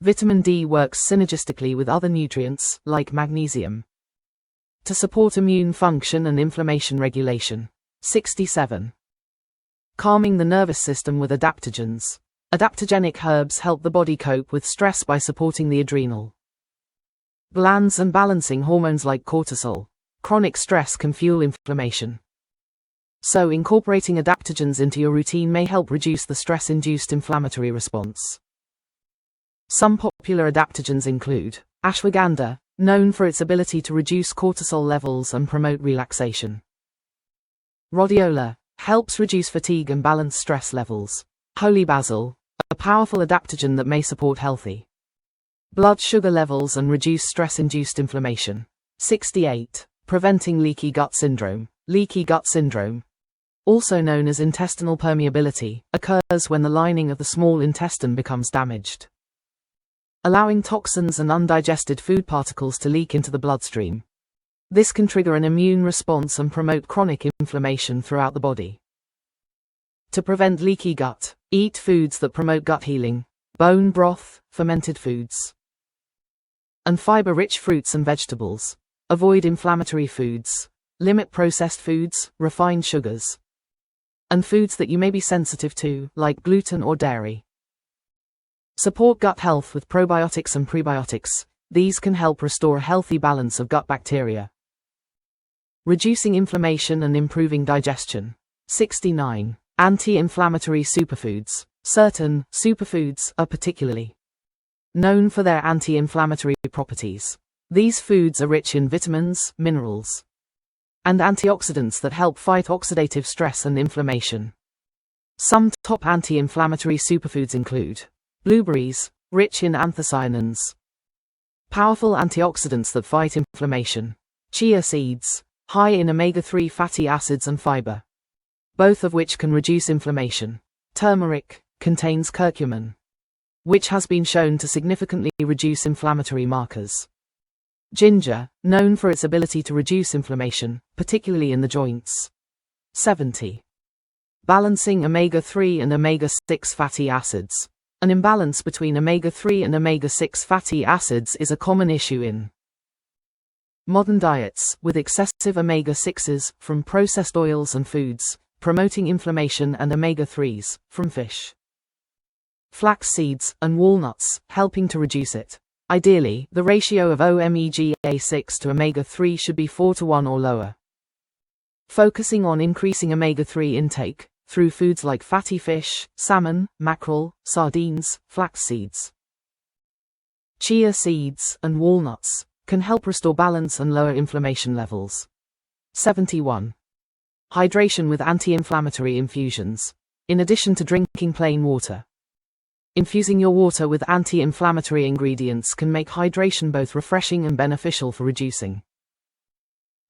Vitamin D works synergistically with other nutrients, like magnesium, to support immune function and inflammation regulation. 67. Calming the nervous system with adaptogens. Adaptogenic herbs help the body cope with stress by supporting the adrenal glands and balancing hormones like cortisol. Chronic stress can fuel inflammation, so incorporating adaptogens into your routine may help reduce the stress-induced inflammatory response. Some popular adaptogens include ashwagandha, known for its ability to reduce cortisol levels and promote relaxation. Rhodiola helps reduce fatigue and balance stress levels. Holy basil, a powerful adaptogen that may support healthy blood sugar levels and reduce stress-induced inflammation. 68. Preventing leaky gut syndrome. Leaky gut syndrome, also known as intestinal permeability, occurs when the lining of the small intestine becomes damaged, allowing toxins and undigested food particles to leak into the bloodstream. This can trigger an immune response and promote chronic inflammation throughout the body. To prevent leaky gut, eat foods that promote gut healing, bone broth, fermented foods, and fiber-rich fruits and vegetables. Avoid inflammatory foods, limit processed foods, refined sugars, and foods that you may be sensitive to, like gluten or dairy. Support gut health with probiotics and prebiotics. These can help restore a healthy balance of gut bacteria, reducing inflammation and improving digestion. 69. Anti-inflammatory superfoods. Certain superfoods are particularly known for their anti-inflammatory properties. These foods are rich in vitamins, minerals, and antioxidants that help fight oxidative stress and inflammation. Some top anti-inflammatory superfoods include blueberries, rich in anthocyanins, powerful antioxidants that fight inflammation. Chia seeds, high in omega-3 fatty acids and fiber, both of which can reduce inflammation. Turmeric contains curcumin, which has been shown to significantly reduce inflammatory markers. Ginger, known for its ability to reduce inflammation, particularly in the joints. 70. Balancing omega-3 and omega-6 fatty acids. An imbalance between omega-3 and omega-6 fatty acids is a common issue in modern diets, with excessive omega-6s from processed oils and foods, promoting inflammation, and omega-3s from fish, flax seeds, and walnuts, helping to reduce it. Ideally, the ratio of omega-6 to omega-3 should be 4:1 or lower. Focusing on increasing omega-3 intake through foods like fatty fish, salmon, mackerel, sardines, flax seeds, chia seeds, and walnuts can help restore balance and lower inflammation levels. 71. Hydration with anti-inflammatory infusions. In addition to drinking plain water, Infusing your water with anti-inflammatory ingredients can make hydration both refreshing and beneficial for reducing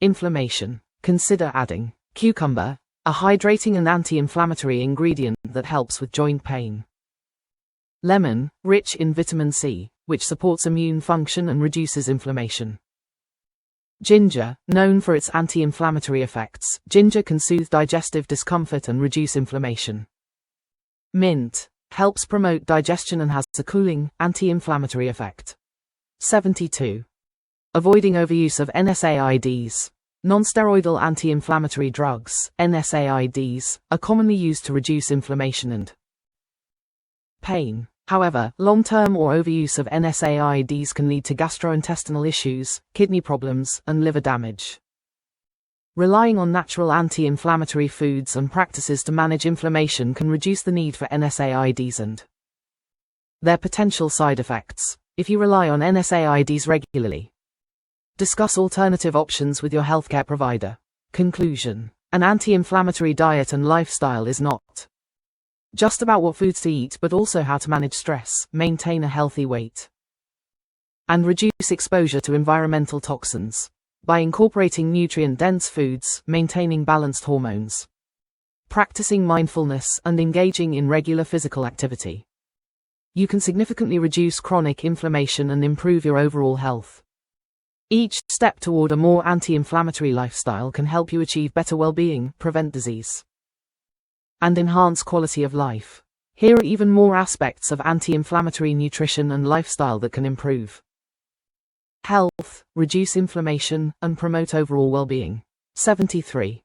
inflammation. Consider adding cucumber, a hydrating and anti-inflammatory ingredient that helps with joint pain. Lemon, rich in vitamin C, which supports immune function and reduces inflammation. Ginger, known for its anti-inflammatory effects, ginger can soothe digestive discomfort and reduce inflammation. Mint helps promote digestion and has a cooling, anti-inflammatory effect. 72. Avoiding overuse of NSAIDs. Non-steroidal anti-inflammatory drugs, NSAIDs, are commonly used to reduce inflammation and pain. However, long-term or overuse of NSAIDs can lead to gastrointestinal issues, kidney problems, and liver damage. Relying on natural anti-inflammatory foods and practices to manage inflammation can reduce the need for NSAIDs and their potential side effects. If you rely on NSAIDs regularly, discuss alternative options with your healthcare provider. Conclusion: an anti-inflammatory diet and lifestyle is not just about what foods to eat, but also how to manage stress, maintain a healthy weight, and reduce exposure to environmental toxins. By incorporating nutrient-dense foods, maintaining balanced hormones, practicing mindfulness, and engaging in regular physical activity, you can significantly reduce chronic inflammation and improve your overall health. Each step toward a more anti-inflammatory lifestyle can help you achieve better well-being, prevent disease, and enhance quality of life. Here are even more aspects of anti-inflammatory nutrition and lifestyle that can improve health, reduce inflammation, and promote overall well-being. 73.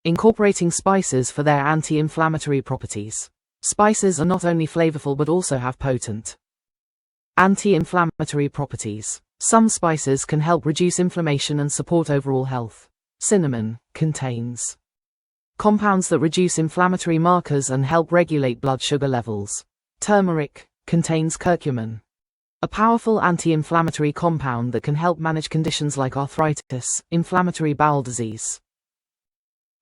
Incorporating spices for their anti-inflammatory properties. Spices are not only flavorful but also have potent anti-inflammatory properties. Some spices can help reduce inflammation and support overall health. Cinnamon contains compounds that reduce inflammatory markers and help regulate blood sugar levels. Turmeric contains curcumin, a powerful anti-inflammatory compound that can help manage conditions like arthritis, inflammatory bowel disease,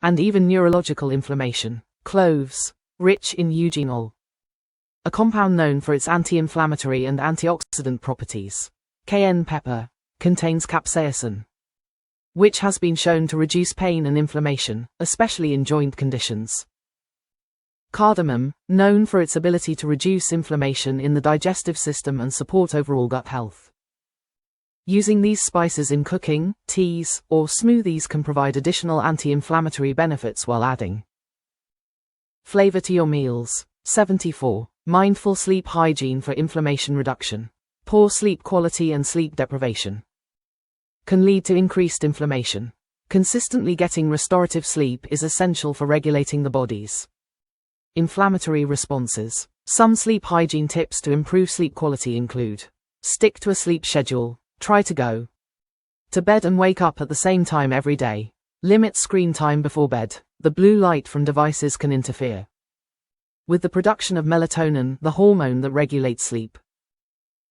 and even neurological inflammation. Cloves, rich in eugenol, a compound known for its anti-inflammatory and antioxidant properties. Cayenne pepper contains capsaicin, which has been shown to reduce pain and inflammation, especially in joint conditions. Cardamom, known for its ability to reduce inflammation in the digestive system and support overall gut health. Using these spices in cooking, teas, or smoothies can provide additional anti-inflammatory benefits while adding flavor to your meals. 74. Mindful sleep hygiene for inflammation reduction. Poor sleep quality and sleep deprivation can lead to increased inflammation. Consistently getting restorative sleep is essential for regulating the body's inflammatory responses. Some sleep hygiene tips to improve sleep quality include: stick to a sleep schedule, try to go to bed and wake up at the same time every day. Limit screen time before bed. The blue light from devices can interfere with the production of melatonin, the hormone that regulates sleep.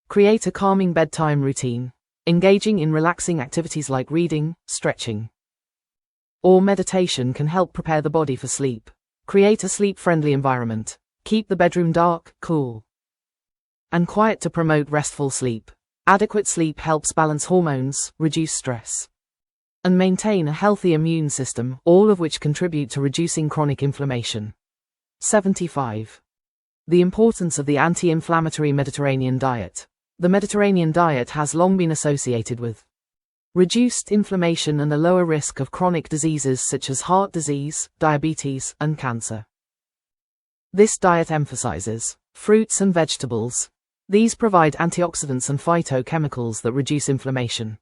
Create a calming bedtime routine. Engaging in relaxing activities like reading, stretching, or meditation can help prepare the body for sleep. Create a sleep-friendly environment. Keep the bedroom dark, cool, and quiet to promote restful sleep. Adequate sleep helps balance hormones, reduce stress, and maintain a healthy immune system, all of which contribute to reducing chronic inflammation. 75. The importance of the anti-inflammatory Mediterranean diet. The Mediterranean diet has long been associated with reduced inflammation and a lower risk of chronic diseases such as heart disease, diabetes, and cancer. This diet emphasizes fruits and vegetables. These provide antioxidants and phytochemicals that reduce inflammation.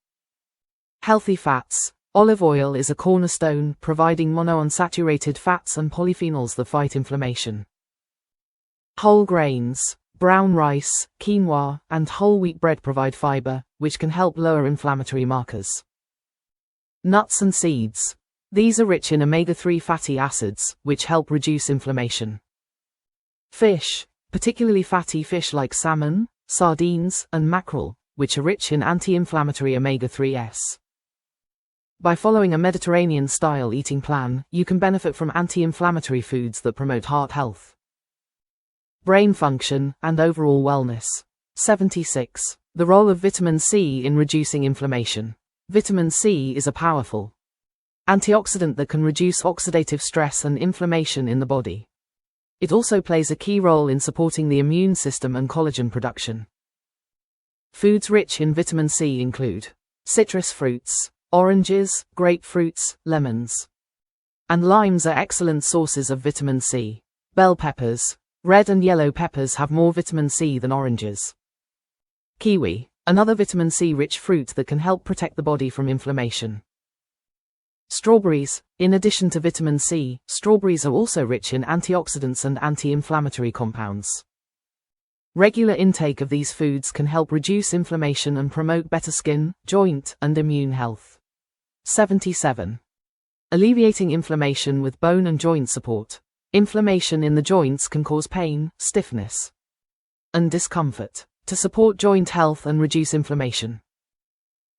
Healthy fats. Olive oil is a cornerstone, providing monounsaturated fats and polyphenols that fight inflammation. Whole grains. Brown rice, quinoa, and whole wheat bread provide fiber, which can help lower inflammatory markers. Nuts and seeds. These are rich in omega-3 fatty acids, which help reduce inflammation. Fish, particularly fatty fish like salmon, sardines, and mackerel, which are rich in anti-inflammatory omega-3s. By following a Mediterranean-style eating plan, you can benefit from anti-inflammatory foods that promote heart health. brain function, and overall wellness. 76. The role of vitamin C in reducing inflammation. Vitamin C is a powerful antioxidant that can reduce oxidative stress and inflammation in the body. It also plays a key role in supporting the immune system and collagen production. Foods rich in vitamin C include citrus fruits, oranges, grapefruits, lemons, and limes are excellent sources of vitamin C. Bell peppers, red and yellow peppers have more vitamin C than oranges. Kiwi, another vitamin C-rich fruit that can help protect the body from inflammation. Strawberries, in addition to vitamin C, strawberries are also rich in antioxidants and anti-inflammatory compounds. Regular intake of these foods can help reduce inflammation and promote better skin, joint, and immune health. 77. Alleviating inflammation with bone and joint support. Inflammation in the joints can cause pain, stiffness, and discomfort. To support joint health and reduce inflammation,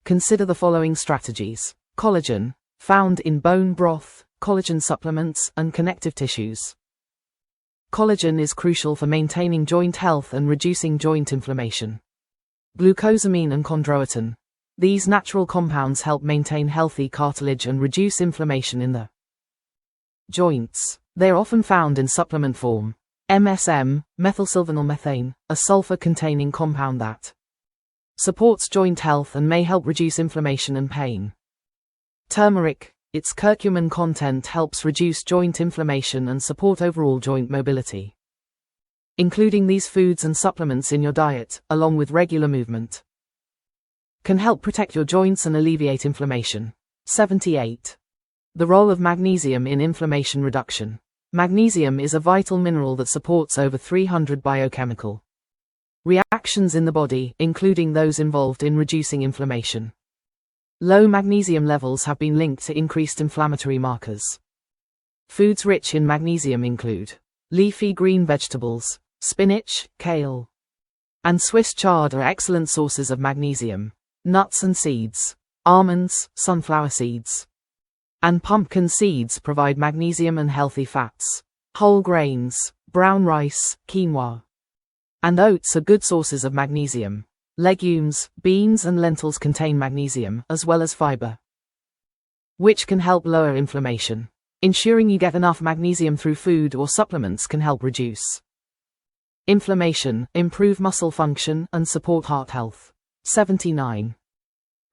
consider the following strategies. Collagen, found in bone broth, collagen supplements, and connective tissues. Collagen is crucial for maintaining joint health and reducing joint inflammation. Glucosamine and chondroitin. These natural compounds help maintain healthy cartilage and reduce inflammation in the joints. They are often found in supplement form. MSM, methylsylvanylmethane, a sulfur-containing compound that supports joint health and may help reduce inflammation and pain. Turmeric, its curcumin content helps reduce joint inflammation and support overall joint mobility. Including these foods and supplements in your diet, along with regular movement, can help protect your joints and alleviate inflammation. 78. The role of magnesium in inflammation reduction. Magnesium is a vital mineral that supports over 300 biochemical reactions in the body, including those involved in reducing inflammation. Low magnesium levels have been linked to increased inflammatory markers. Foods rich in magnesium include leafy green vegetables, spinach, kale, and Swiss chard are excellent sources of magnesium. Nuts and seeds, almonds, sunflower seeds, and pumpkin seeds provide magnesium and healthy fats. Whole grains, brown rice, quinoa, and oats are good sources of magnesium. Legumes, beans and lentils contain magnesium, as well as fiber, which can help lower inflammation. Ensuring you get enough magnesium through food or supplements can help reduce inflammation, improve muscle function, and support heart health. 79.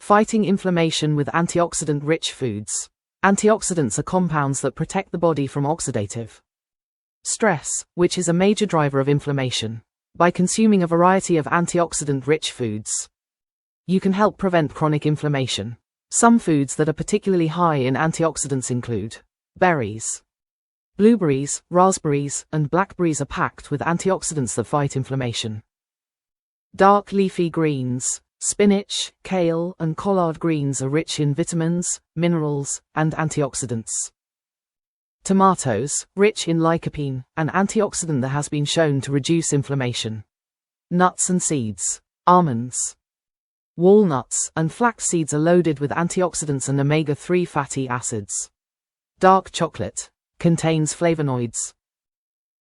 Fighting inflammation with antioxidant-rich foods. Antioxidants are compounds that protect the body from oxidative stress, which is a major driver of inflammation. By consuming a variety of antioxidant-rich foods, you can help prevent chronic inflammation. Some foods that are particularly high in antioxidants include berries. Blueberries, raspberries, and blackberries are packed with antioxidants that fight inflammation. Dark leafy greens, spinach, kale, and collard greens are rich in vitamins, minerals, and antioxidants. Tomatoes, rich in lycopene, an antioxidant that has been shown to reduce inflammation. Nuts and seeds, almonds, walnuts, and flax seeds are loaded with antioxidants and omega-3 fatty acids. Dark chocolate contains flavonoids,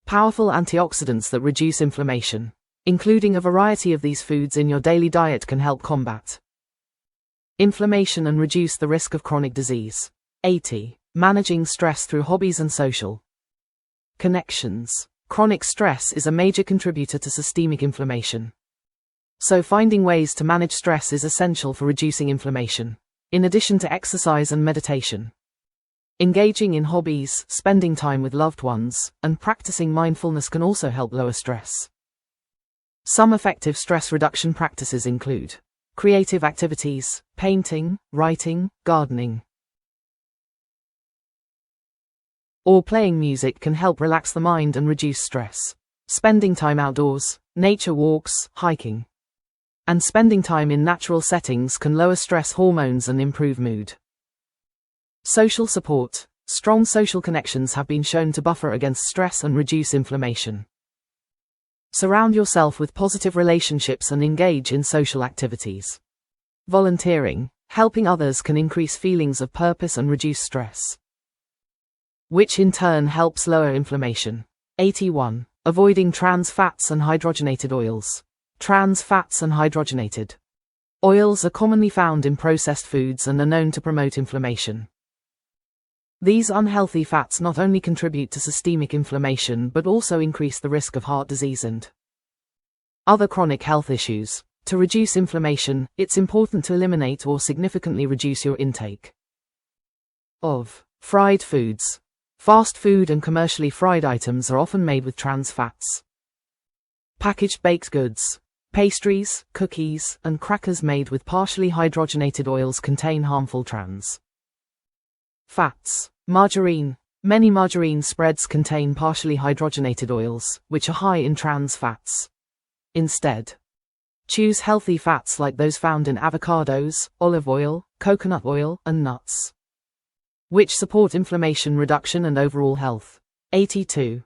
powerful antioxidants that reduce inflammation. Including a variety of these foods in your daily diet can help combat inflammation and reduce the risk of chronic disease. 80. Managing stress through hobbies and social connections. Chronic stress is a major contributor to systemic inflammation. So finding ways to manage stress is essential for reducing inflammation. In addition to exercise and meditation, engaging in hobbies, spending time with loved ones, and practicing mindfulness can also help lower stress. Some effective stress reduction practices include creative activities, painting, writing, gardening, or playing music can help relax the mind and reduce stress. Spending time outdoors, nature walks, hiking, and spending time in natural settings can lower stress hormones and improve mood. Social support. Strong social connections have been shown to buffer against stress and reduce inflammation. Surround yourself with positive relationships and engage in social activities. Volunteering, helping others can increase feelings of purpose and reduce stress, which in turn helps lower inflammation. 81. Avoiding trans fats and hydrogenated oils. Trans fats and hydrogenated oils are commonly found in processed foods and are known to promote inflammation. These unhealthy fats not only contribute to systemic inflammation but also increase the risk of heart disease and other chronic health issues. To reduce inflammation, it's important to eliminate or significantly reduce your intake of fried foods. Fast food and commercially fried items are often made with trans fats. Packaged baked goods, pastries, cookies, and crackers made with partially hydrogenated oils contain harmful trans fats. Margarine. Many margarine spreads contain partially hydrogenated oils, which are high in trans fats. Instead, choose healthy fats like those found in avocados, olive oil, coconut oil, and nuts, which support inflammation reduction and overall health. 82.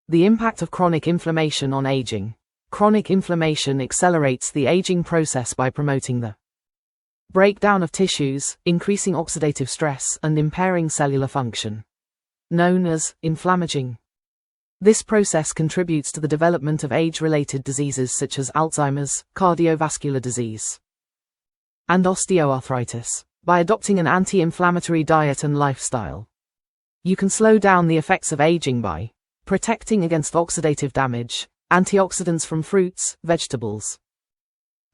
The impact of chronic inflammation on aging. Chronic inflammation accelerates the aging process by promoting the breakdown of tissues, increasing oxidative stress, and impairing cellular function, known as inflammaging. This process contributes to the development of age-related diseases such as Alzheimer's, cardiovascular disease, and osteoarthritis. By adopting an anti-inflammatory diet and lifestyle, you can slow down the effects of aging by protecting against oxidative damage. Antioxidants from fruits, vegetables,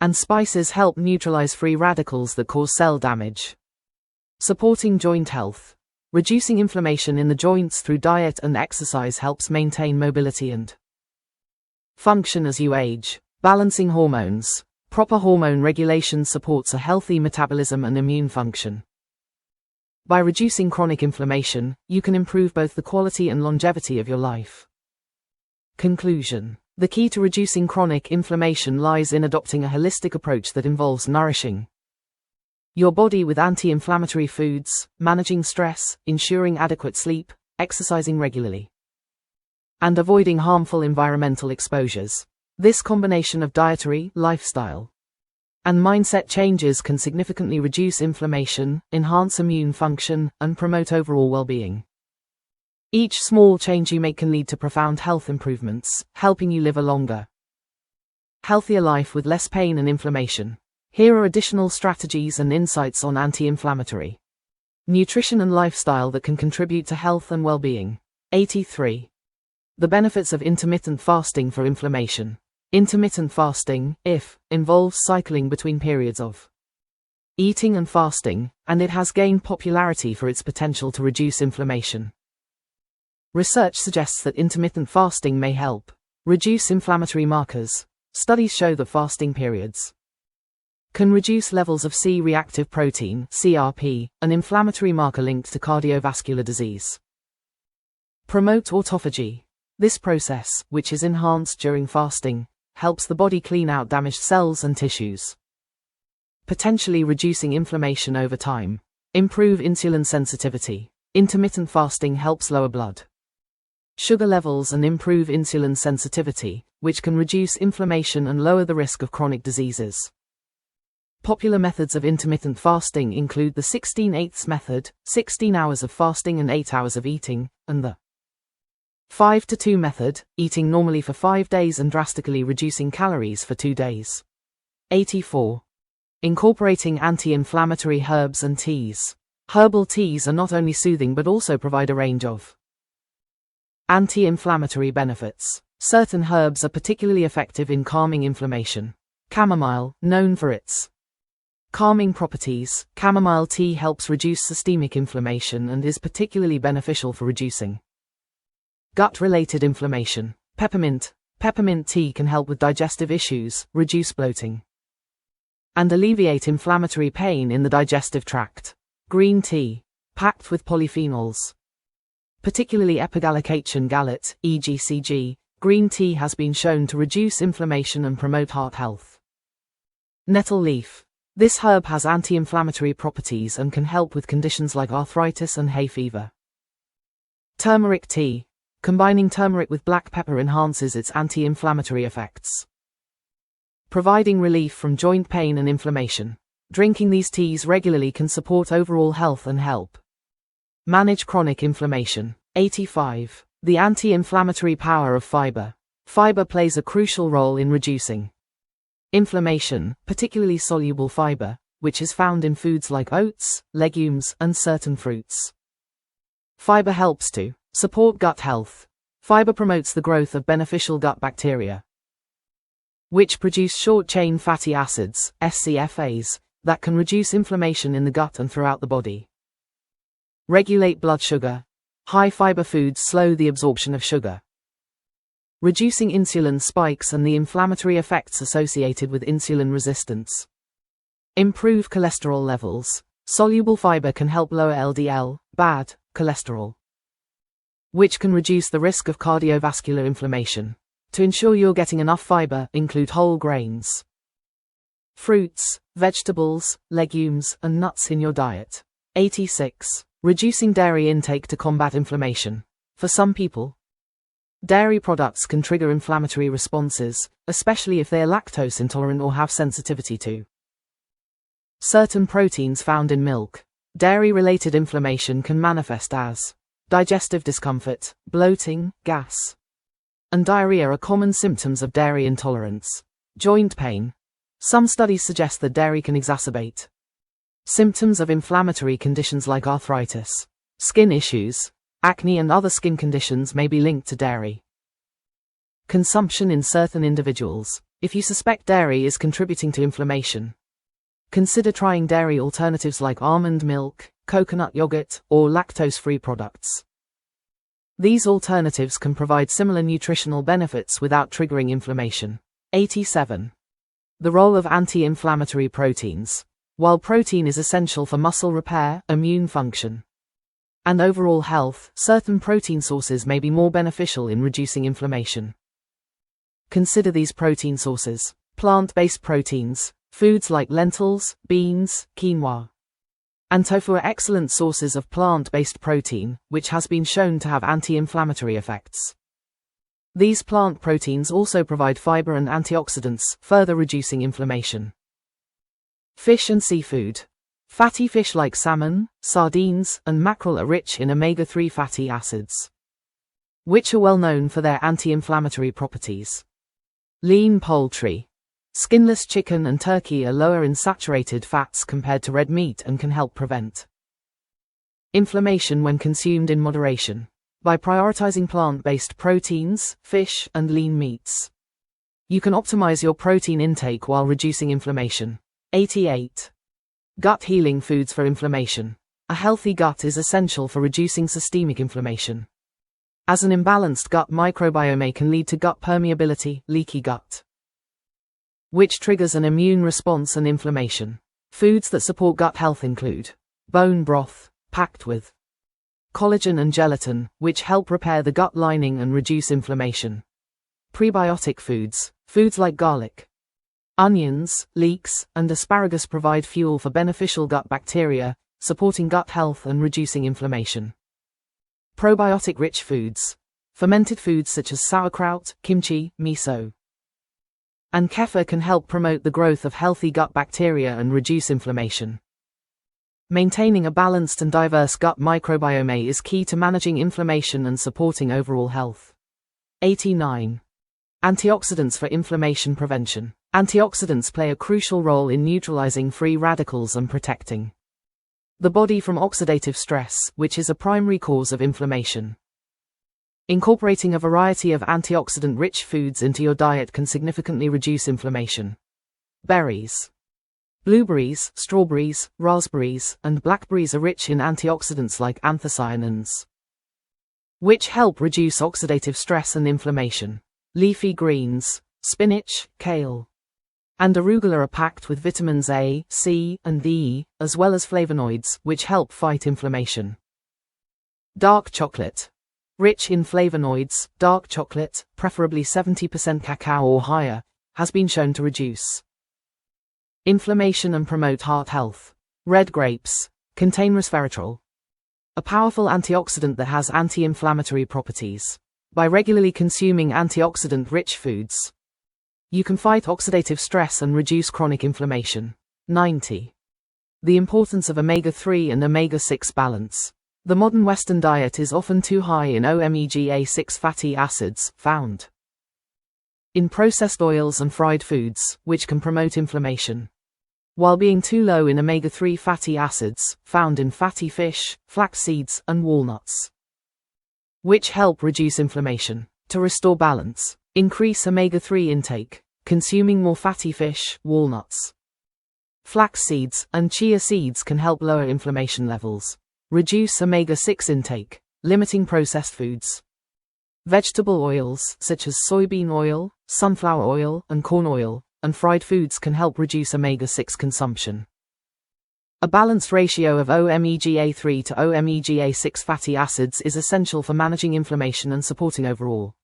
and spices help neutralize free radicals that cause cell damage. Supporting joint health. Reducing inflammation in the joints through diet and exercise helps maintain mobility and function as you age. Balancing hormones. Proper hormone regulation supports a healthy metabolism and immune function. By reducing chronic inflammation, you can improve both the quality and longevity of your life. Conclusion. The key to reducing chronic inflammation lies in adopting a holistic approach that involves nourishing your body with anti-inflammatory foods, managing stress, ensuring adequate sleep, exercising regularly, and avoiding harmful environmental exposures. This combination of dietary, lifestyle, and mindset changes can significantly reduce inflammation, enhance immune function, and promote overall well-being. Each small change you make can lead to profound health improvements, helping you live a longer, healthier life with less pain and inflammation. Here are additional strategies and insights on anti-inflammatory nutrition and lifestyle that can contribute to health and well-being. 83. The benefits of intermittent fasting for inflammation. Intermittent fasting, IF, involves cycling between periods of eating and fasting, and it has gained popularity for its potential to reduce inflammation. Research suggests that intermittent fasting may help reduce inflammatory markers. Studies show that fasting periods can reduce levels of C-reactive protein, CRP, an inflammatory marker linked to cardiovascular disease. Promote autophagy. This process, which is enhanced during fasting, helps the body clean out damaged cells and tissues, potentially reducing inflammation over time. Improve insulin sensitivity. Intermittent fasting helps lower blood sugar levels and improve insulin sensitivity, which can reduce inflammation and lower the risk of chronic diseases. Popular methods of intermittent fasting include the 16/8 method, 16 hours of fasting and 8 hours of eating, and the 5-2 method, eating normally for 5 days and drastically reducing calories for 2 days. 84. Incorporating anti-inflammatory herbs and teas. Herbal teas are not only soothing but also provide a range of anti-inflammatory benefits. Certain herbs are particularly effective in calming inflammation. Chamomile, known for its calming properties, chamomile tea helps reduce systemic inflammation and is particularly beneficial for reducing gut-related inflammation. Peppermint. Peppermint tea can help with digestive issues, reduce bloating, and alleviate inflammatory pain in the digestive tract. Green tea. Packed with polyphenols, particularly epigallocatechin gallate, EGCG, green tea has been shown to reduce inflammation and promote heart health. Nettle leaf. This herb has anti-inflammatory properties and can help with conditions like arthritis and hay fever. Turmeric tea. Combining turmeric with black pepper enhances its anti-inflammatory effects, providing relief from joint pain and inflammation. Drinking these teas regularly can support overall health and help manage chronic inflammation. 85. The anti-inflammatory power of fiber. Fiber plays a crucial role in reducing inflammation, particularly soluble fiber, which is found in foods like oats, legumes, and certain fruits. Fiber helps to support gut health. Fiber promotes the growth of beneficial gut bacteria, which produce short-chain fatty acids, SCFAs, that can reduce inflammation in the gut and throughout the body. Regulate blood sugar. High-fiber foods slow the absorption of sugar, reducing insulin spikes and the inflammatory effects associated with insulin resistance. Improve cholesterol levels. Soluble fiber can help lower LDL, bad cholesterol, which can reduce the risk of cardiovascular inflammation. To ensure you're getting enough fiber, include whole grains, fruits, vegetables, legumes, and nuts in your diet. 86. Reducing dairy intake to combat inflammation. For some people, dairy products can trigger inflammatory responses, especially if they are lactose intolerant or have sensitivity to certain proteins found in milk. Dairy-related inflammation can manifest as digestive discomfort, bloating, gas, and diarrhea are common symptoms of dairy intolerance. Joint pain. Some studies suggest that dairy can exacerbate symptoms of inflammatory conditions like arthritis. Skin issues. Acne and other skin conditions may be linked to dairy consumption in certain individuals. If you suspect dairy is contributing to inflammation, consider trying dairy alternatives like almond milk, coconut yogurt, or lactose-free products. These alternatives can provide similar nutritional benefits without triggering inflammation. 87. The role of anti-inflammatory proteins. While protein is essential for muscle repair, immune function, and overall health, certain protein sources may be more beneficial in reducing inflammation. Consider these protein sources. Plant-based proteins. Foods like lentils, beans, quinoa, and tofu are excellent sources of plant-based protein, which has been shown to have anti-inflammatory effects. These plant proteins also provide fiber and antioxidants, further reducing inflammation. Fish and seafood. Fatty fish like salmon, sardines, and mackerel are rich in omega-3 fatty acids, which are well known for their anti-inflammatory properties. Lean poultry. Skinless chicken and turkey are lower in saturated fats compared to red meat and can help prevent inflammation when consumed in moderation. By prioritizing plant-based proteins, fish, and lean meats, you can optimize your protein intake while reducing inflammation. 88. Gut healing foods for inflammation. A healthy gut is essential for reducing systemic inflammation, as an imbalanced gut microbiome can lead to gut permeability, leaky gut, which triggers an immune response and inflammation. Foods that support gut health include bone broth, packed with collagen and gelatin, which help repair the gut lining and reduce inflammation. Prebiotic foods. Foods like garlic, onions, leeks, and asparagus provide fuel for beneficial gut bacteria, supporting gut health and reducing inflammation. Probiotic-rich foods. Fermented foods such as sauerkraut, kimchi, miso, and kefir can help promote the growth of healthy gut bacteria and reduce inflammation. Maintaining a balanced and diverse gut microbiome is key to managing inflammation and supporting overall health. 89. Antioxidants for inflammation prevention. Antioxidants play a crucial role in neutralizing free radicals and protecting the body from oxidative stress, which is a primary cause of inflammation. Incorporating a variety of antioxidant-rich foods into your diet can significantly reduce inflammation. Berries. Blueberries, strawberries, raspberries, and blackberries are rich in antioxidants like anthocyanins, which help reduce oxidative stress and inflammation. Leafy greens. Spinach, kale, and arugula are packed with vitamins A, C, and E, as well as flavonoids, which help fight inflammation. Dark chocolate. Rich in flavonoids, dark chocolate, preferably 70% cacao or higher, has been shown to reduce inflammation and promote heart health. Red grapes contain resveratrol, a powerful antioxidant that has anti-inflammatory properties. By regularly consuming antioxidant-rich foods, you can fight oxidative stress and reduce chronic inflammation. 90. The importance of omega-3 and omega-6 balance. The modern Western diet is often too high in omega-6 fatty acids, found in processed oils and fried foods, which can promote inflammation, while being too low in omega-3 fatty acids, found in fatty fish, flax seeds, and walnuts, which help reduce inflammation. To restore balance, increase omega-3 intake, consuming more fatty fish, walnuts, flax seeds, and chia seeds can help lower inflammation levels. Reduce omega-6 intake, limiting processed foods. Vegetable oils, such as soybean oil, sunflower oil, and corn oil, and fried foods can help reduce omega-6 consumption. A balanced ratio of omega-3 to omega-6 fatty acids is essential for managing inflammation and supporting overall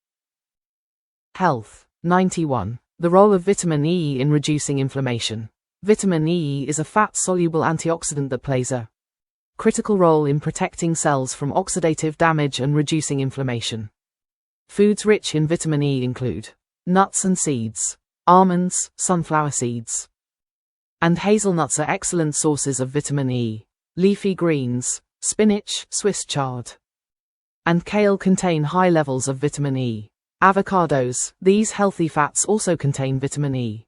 health. 91. The role of vitamin E in reducing inflammation. Vitamin E is a fat-soluble antioxidant that plays a critical role in protecting cells from oxidative damage and reducing inflammation. Foods rich in vitamin E include nuts and seeds. Almonds, sunflower seeds, and hazelnuts are excellent sources of vitamin E. Leafy greens, spinach, Swiss chard, and kale contain high levels of vitamin E. Avocados, these healthy fats also contain vitamin E,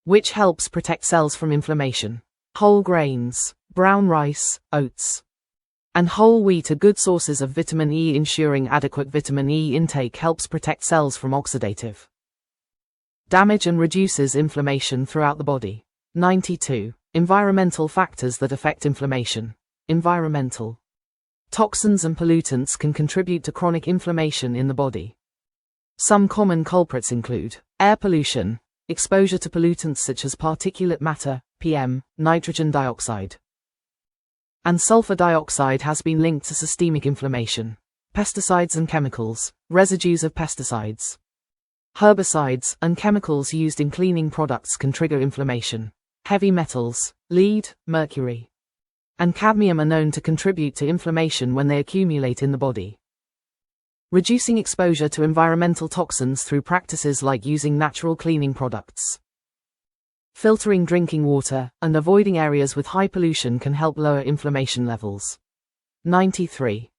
which helps protect cells from inflammation. Whole grains, brown rice, oats, and whole wheat are good sources of vitamin E. Ensuring adequate vitamin E intake helps protect cells from oxidative damage and reduces inflammation throughout the body. 92. Environmental factors that affect inflammation. Environmental toxins and pollutants can contribute to chronic inflammation in the body. Some common culprits include air pollution, exposure to pollutants such as particulate matter, PM, nitrogen dioxide, and sulfur dioxide has been linked to systemic inflammation. Pesticides and chemicals, residues of pesticides, herbicides, and chemicals used in cleaning products can trigger inflammation. Heavy metals, lead, mercury, and cadmium are known to contribute to inflammation when they accumulate in the body. Reducing exposure to environmental toxins through practices like using natural cleaning products, filtering drinking water, and avoiding areas with high pollution can help lower inflammation levels. 93.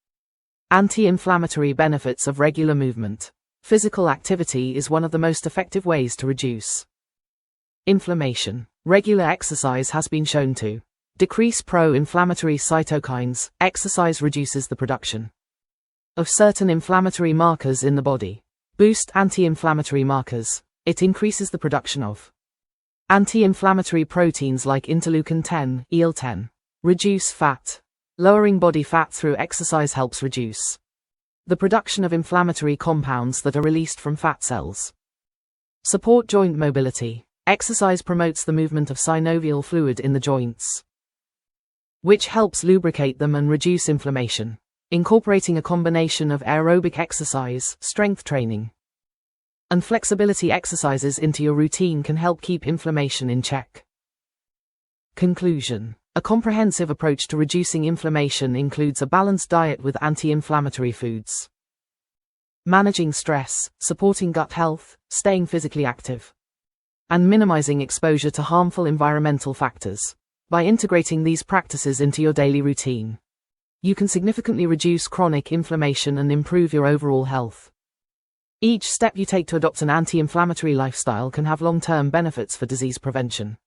Anti-inflammatory benefits of regular movement. Physical activity is one of the most effective ways to reduce inflammation. Regular exercise has been shown to decrease pro-inflammatory cytokines. Exercise reduces the production of certain inflammatory markers in the body. Boost anti-inflammatory markers. It increases the production of anti-inflammatory proteins like interleukin-10, IL-10. Reduce fat. Lowering body fat through exercise helps reduce the production of inflammatory compounds that are released from fat cells. Support joint mobility. Exercise promotes the movement of synovial fluid in the joints, which helps lubricate them and reduce inflammation. Incorporating a combination of aerobic exercise, strength training, and flexibility exercises into your routine can help keep inflammation in check. Conclusion. A comprehensive approach to reducing inflammation includes a balanced diet with anti-inflammatory foods, managing stress, supporting gut health, staying physically active, and minimizing exposure to harmful environmental factors. By integrating these practices into your daily routine, you can significantly reduce chronic inflammation and improve your overall health. Each step you take to adopt an anti-inflammatory lifestyle can have long-term benefits for disease prevention,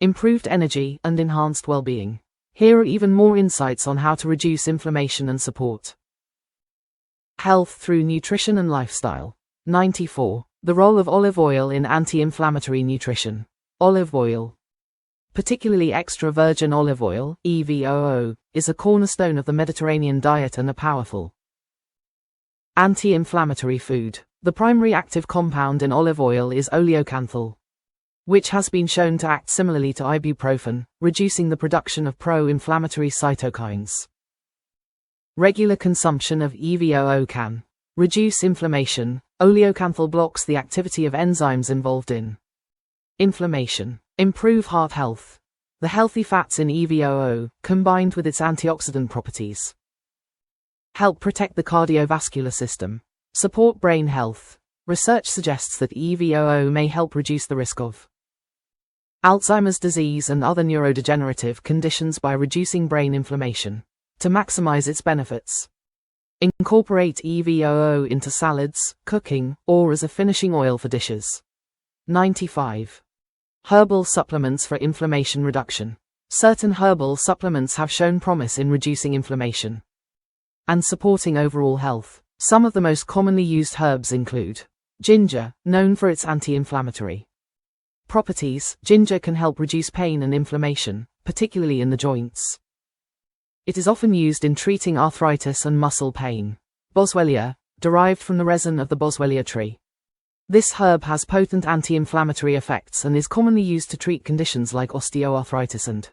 improved energy, and enhanced well-being. Here are even more insights on how to reduce inflammation and support health through nutrition and lifestyle. 94. The role of olive oil in anti-inflammatory nutrition. Olive oil, particularly extra virgin olive oil, EVOO, is a cornerstone of the Mediterranean diet and a powerful anti-inflammatory food. The primary active compound in olive oil is oleocanthal, which has been shown to act similarly to ibuprofen, reducing the production of pro-inflammatory cytokines. Regular consumption of EVOO can reduce inflammation. Oleocanthal blocks the activity of enzymes involved in inflammation. Improve heart health. The healthy fats in EVOO, combined with its antioxidant properties, help protect the cardiovascular system. Support brain health. Research suggests that EVOO may help reduce the risk of Alzheimer's disease and other neurodegenerative conditions by reducing brain inflammation. To maximize its benefits, Incorporate EVOO into salads, cooking, or as a finishing oil for dishes. 95. Herbal supplements for inflammation reduction. Certain herbal supplements have shown promise in reducing inflammation and supporting overall health. Some of the most commonly used herbs include ginger, known for its anti-inflammatory properties. Ginger can help reduce pain and inflammation, particularly in the joints. It is often used in treating arthritis and muscle pain. Boswellia, derived from the resin of the boswellia tree. This herb has potent anti-inflammatory effects and is commonly used to treat conditions like osteoarthritis and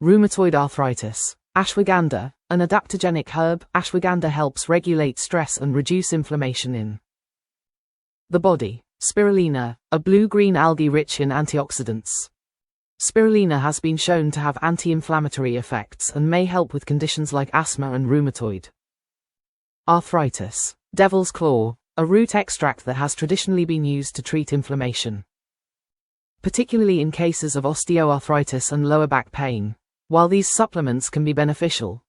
rheumatoid arthritis. Ashwagandha, an adaptogenic herb. Ashwagandha helps regulate stress and reduce inflammation in the body. Spirulina, a blue-green algae rich in antioxidants. Spirulina has been shown to have anti-inflammatory effects and may help with conditions like asthma and rheumatoid arthritis. Devil's claw, a root extract that has traditionally been used to treat inflammation, particularly in cases of osteoarthritis and lower back pain. While these supplements can be beneficial,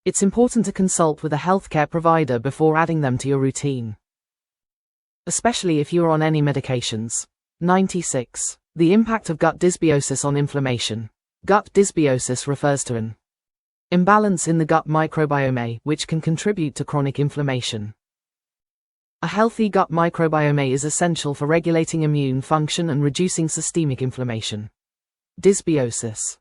it's important to consult with a healthcare provider before adding them to your routine, especially if you're on any medications. 96. The impact of gut dysbiosis on inflammation. Gut dysbiosis refers to an imbalance in the gut microbiome, which can contribute to chronic inflammation. A healthy gut microbiome is essential for regulating immune function and reducing systemic inflammation. Dysbiosis,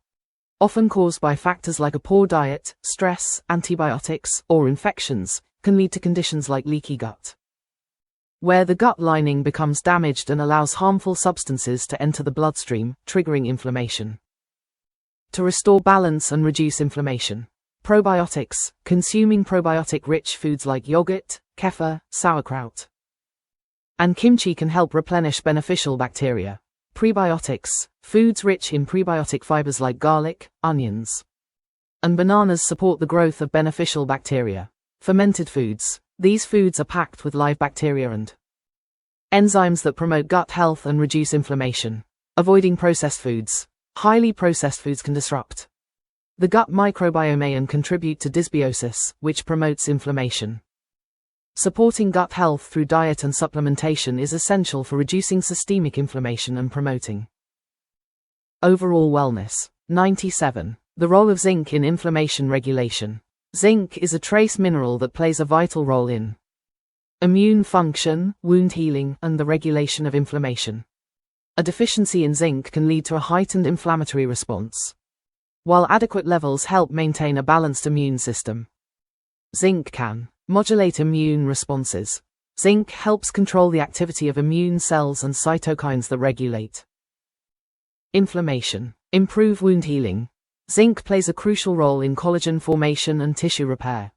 often caused by factors like a poor diet, stress, antibiotics, or infections, can lead to conditions like leaky gut, where the gut lining becomes damaged and allows harmful substances to enter the bloodstream, triggering inflammation. To restore balance and reduce inflammation. Probiotics. Consuming probiotic-rich foods like yogurt, kefir, sauerkraut, and kimchi can help replenish beneficial bacteria. Prebiotics. Foods rich in prebiotic fibers like garlic, onions, and bananas support the growth of beneficial bacteria. Fermented foods. These foods are packed with live bacteria and enzymes that promote gut health and reduce inflammation. Avoiding processed foods. Highly processed foods can disrupt the gut microbiome and contribute to dysbiosis, which promotes inflammation. Supporting gut health through diet and supplementation is essential for reducing systemic inflammation and promoting overall wellness. 97. The role of zinc in inflammation regulation. Zinc is a trace mineral that plays a vital role in immune function, wound healing, and the regulation of inflammation. A deficiency in zinc can lead to a heightened inflammatory response, while adequate levels help maintain a balanced immune system. Zinc can modulate immune responses. Zinc helps control the activity of immune cells and cytokines that regulate inflammation. Improve wound healing. Zinc plays a crucial role in collagen formation and tissue repair,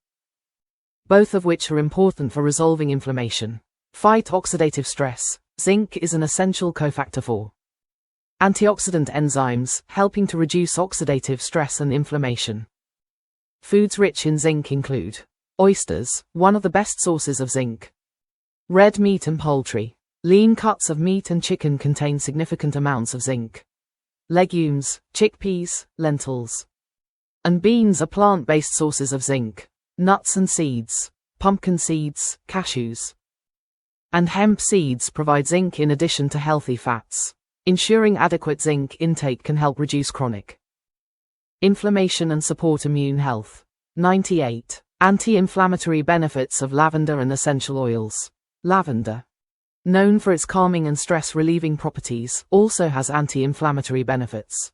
both of which are important for resolving inflammation. Fight oxidative stress. Zinc is an essential cofactor for antioxidant enzymes, helping to reduce oxidative stress and inflammation. Foods rich in zinc include oysters, one of the best sources of zinc. Red meat and poultry. Lean cuts of meat and chicken contain significant amounts of zinc. Legumes, chickpeas, lentils, and beans are plant-based sources of zinc. Nuts and seeds, pumpkin seeds, cashews, and hemp seeds provide zinc in addition to healthy fats. Ensuring adequate zinc intake can help reduce chronic inflammation and support immune health. 98. Anti-inflammatory benefits of lavender and essential oils. Lavender, known for its calming and stress-relieving properties, also has anti-inflammatory benefits.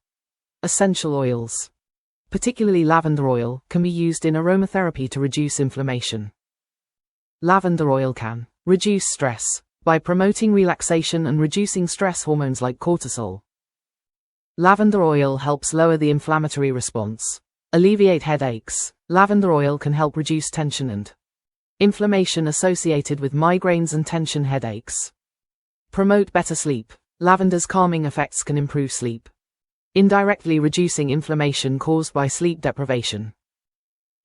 Essential oils, particularly lavender oil, can be used in aromatherapy to reduce inflammation. Lavender oil can reduce stress by promoting relaxation and reducing stress hormones like cortisol. Lavender oil helps lower the inflammatory response, alleviate headaches. Lavender oil can help reduce tension and inflammation associated with migraines and tension headaches. Promote better sleep. Lavender's calming effects can improve sleep, indirectly reducing inflammation caused by sleep deprivation.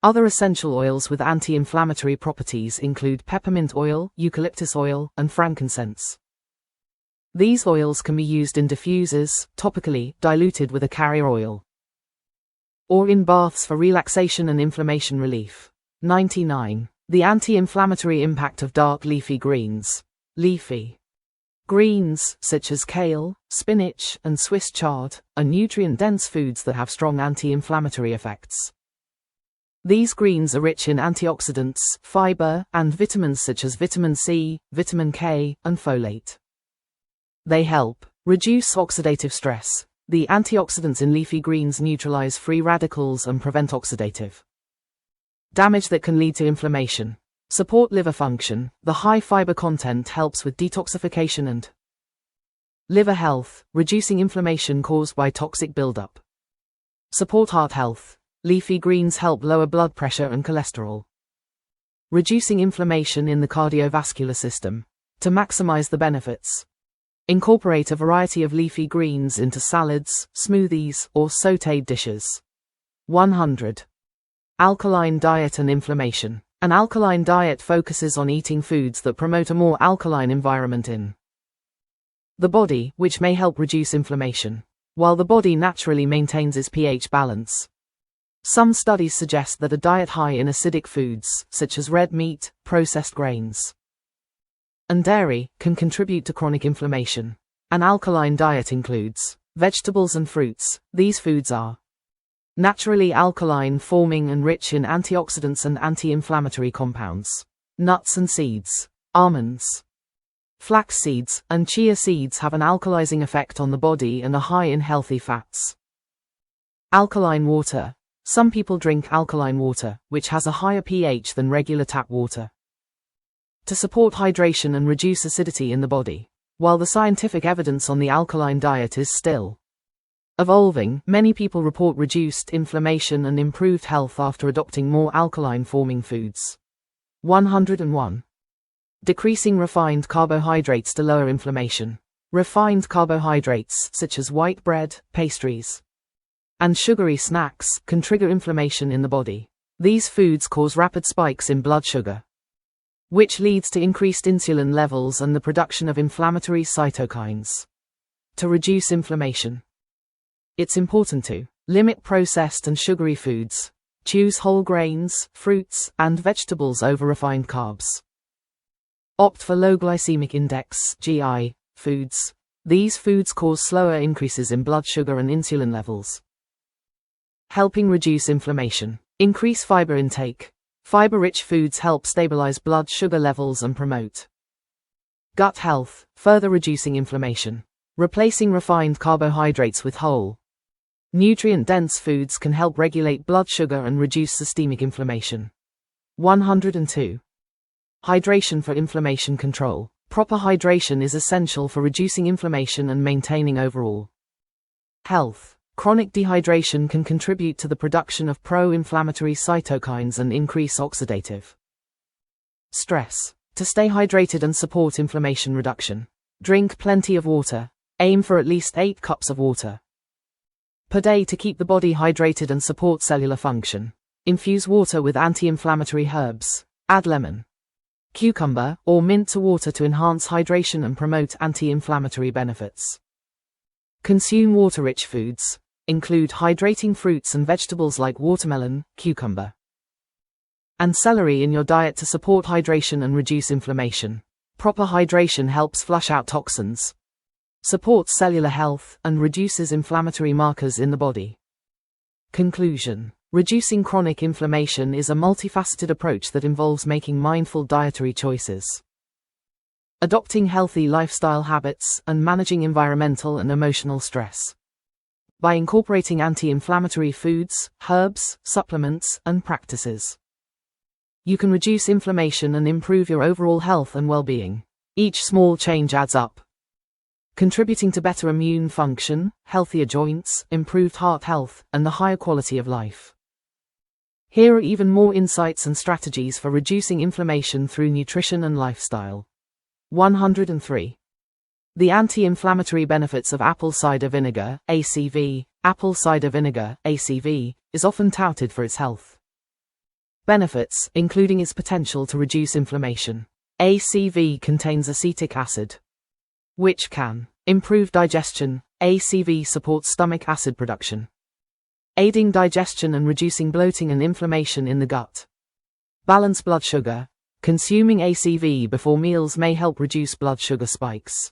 Other essential oils with anti-inflammatory properties include peppermint oil, eucalyptus oil, and frankincense. These oils can be used in diffusers, topically, diluted with a carrier oil, or in baths for relaxation and inflammation relief. 99. The anti-inflammatory impact of dark leafy greens. Leafy greens, such as kale, spinach, and Swiss chard, are nutrient-dense foods that have strong anti-inflammatory effects. These greens are rich in antioxidants, fiber, and vitamins such as vitamin C, vitamin K, and folate. They help reduce oxidative stress. The antioxidants in leafy greens neutralize free radicals and prevent oxidative damage that can lead to inflammation. Support liver function. The high fiber content helps with detoxification and liver health, reducing inflammation caused by toxic buildup. Support heart health. Leafy greens help lower blood pressure and cholesterol, reducing inflammation in the cardiovascular system. To maximize the benefits, incorporate a variety of leafy greens into salads, smoothies, or sautéed dishes. 100. Alkaline diet and inflammation. An alkaline diet focuses on eating foods that promote a more alkaline environment in the body, which may help reduce inflammation, while the body naturally maintains its pH balance. Some studies suggest that a diet high in acidic foods, such as red meat, processed grains, and dairy, can contribute to chronic inflammation. An alkaline diet includes vegetables and fruits. These foods are naturally alkaline forming and rich in antioxidants and anti-inflammatory compounds. Nuts and seeds. Almonds, flax seeds, and chia seeds have an alkalizing effect on the body and are high in healthy fats. Alkaline water. Some people drink alkaline water, which has a higher pH than regular tap water, to support hydration and reduce acidity in the body. While the scientific evidence on the alkaline diet is still evolving, many people report reduced inflammation and improved health after adopting more alkaline-forming foods. 101. Decreasing refined carbohydrates to lower inflammation. Refined carbohydrates, such as white bread, pastries, and sugary snacks, can trigger inflammation in the body. These foods cause rapid spikes in blood sugar, which leads to increased insulin levels and the production of inflammatory cytokines. To reduce inflammation, it's important to limit processed and sugary foods. Choose whole grains, fruits, and vegetables over refined carbs. Opt for low glycemic index (GI) foods. These foods cause slower increases in blood sugar and insulin levels, helping reduce inflammation. Increase fiber intake. Fiber-rich foods help stabilize blood sugar levels and promote gut health, further reducing inflammation. Replacing refined carbohydrates with whole, nutrient-dense foods can help regulate blood sugar and reduce systemic inflammation. 102. Hydration for inflammation control. Proper hydration is essential for reducing inflammation and maintaining overall health. Chronic dehydration can contribute to the production of pro-inflammatory cytokines and increase oxidative stress. To stay hydrated and support inflammation reduction, drink plenty of water. Aim for at least 8 cups of water per day to keep the body hydrated and support cellular function. Infuse water with anti-inflammatory herbs. Add lemon, cucumber, or mint to water to enhance hydration and promote anti-inflammatory benefits. Consume water-rich foods. Include hydrating fruits and vegetables like watermelon, cucumber, and celery in your diet to support hydration and reduce inflammation. Proper hydration helps flush out toxins, supports cellular health, and reduces inflammatory markers in the body. Conclusion. Reducing chronic inflammation is a multifaceted approach that involves making mindful dietary choices, adopting healthy lifestyle habits, and managing environmental and emotional stress. By incorporating anti-inflammatory foods, herbs, supplements, and practices, you can reduce inflammation and improve your overall health and well-being. Each small change adds up, contributing to better immune function, healthier joints, improved heart health, and a higher quality of life. Here are even more insights and strategies for reducing inflammation through nutrition and lifestyle. 103. The anti-inflammatory benefits of apple cider vinegar, ACV. Apple cider vinegar, ACV, is often touted for its health benefits, including its potential to reduce inflammation. ACV contains acetic acid, which can improve digestion. ACV supports stomach acid production, aiding digestion and reducing bloating and inflammation in the gut. Balance blood sugar. Consuming ACV before meals may help reduce blood sugar spikes.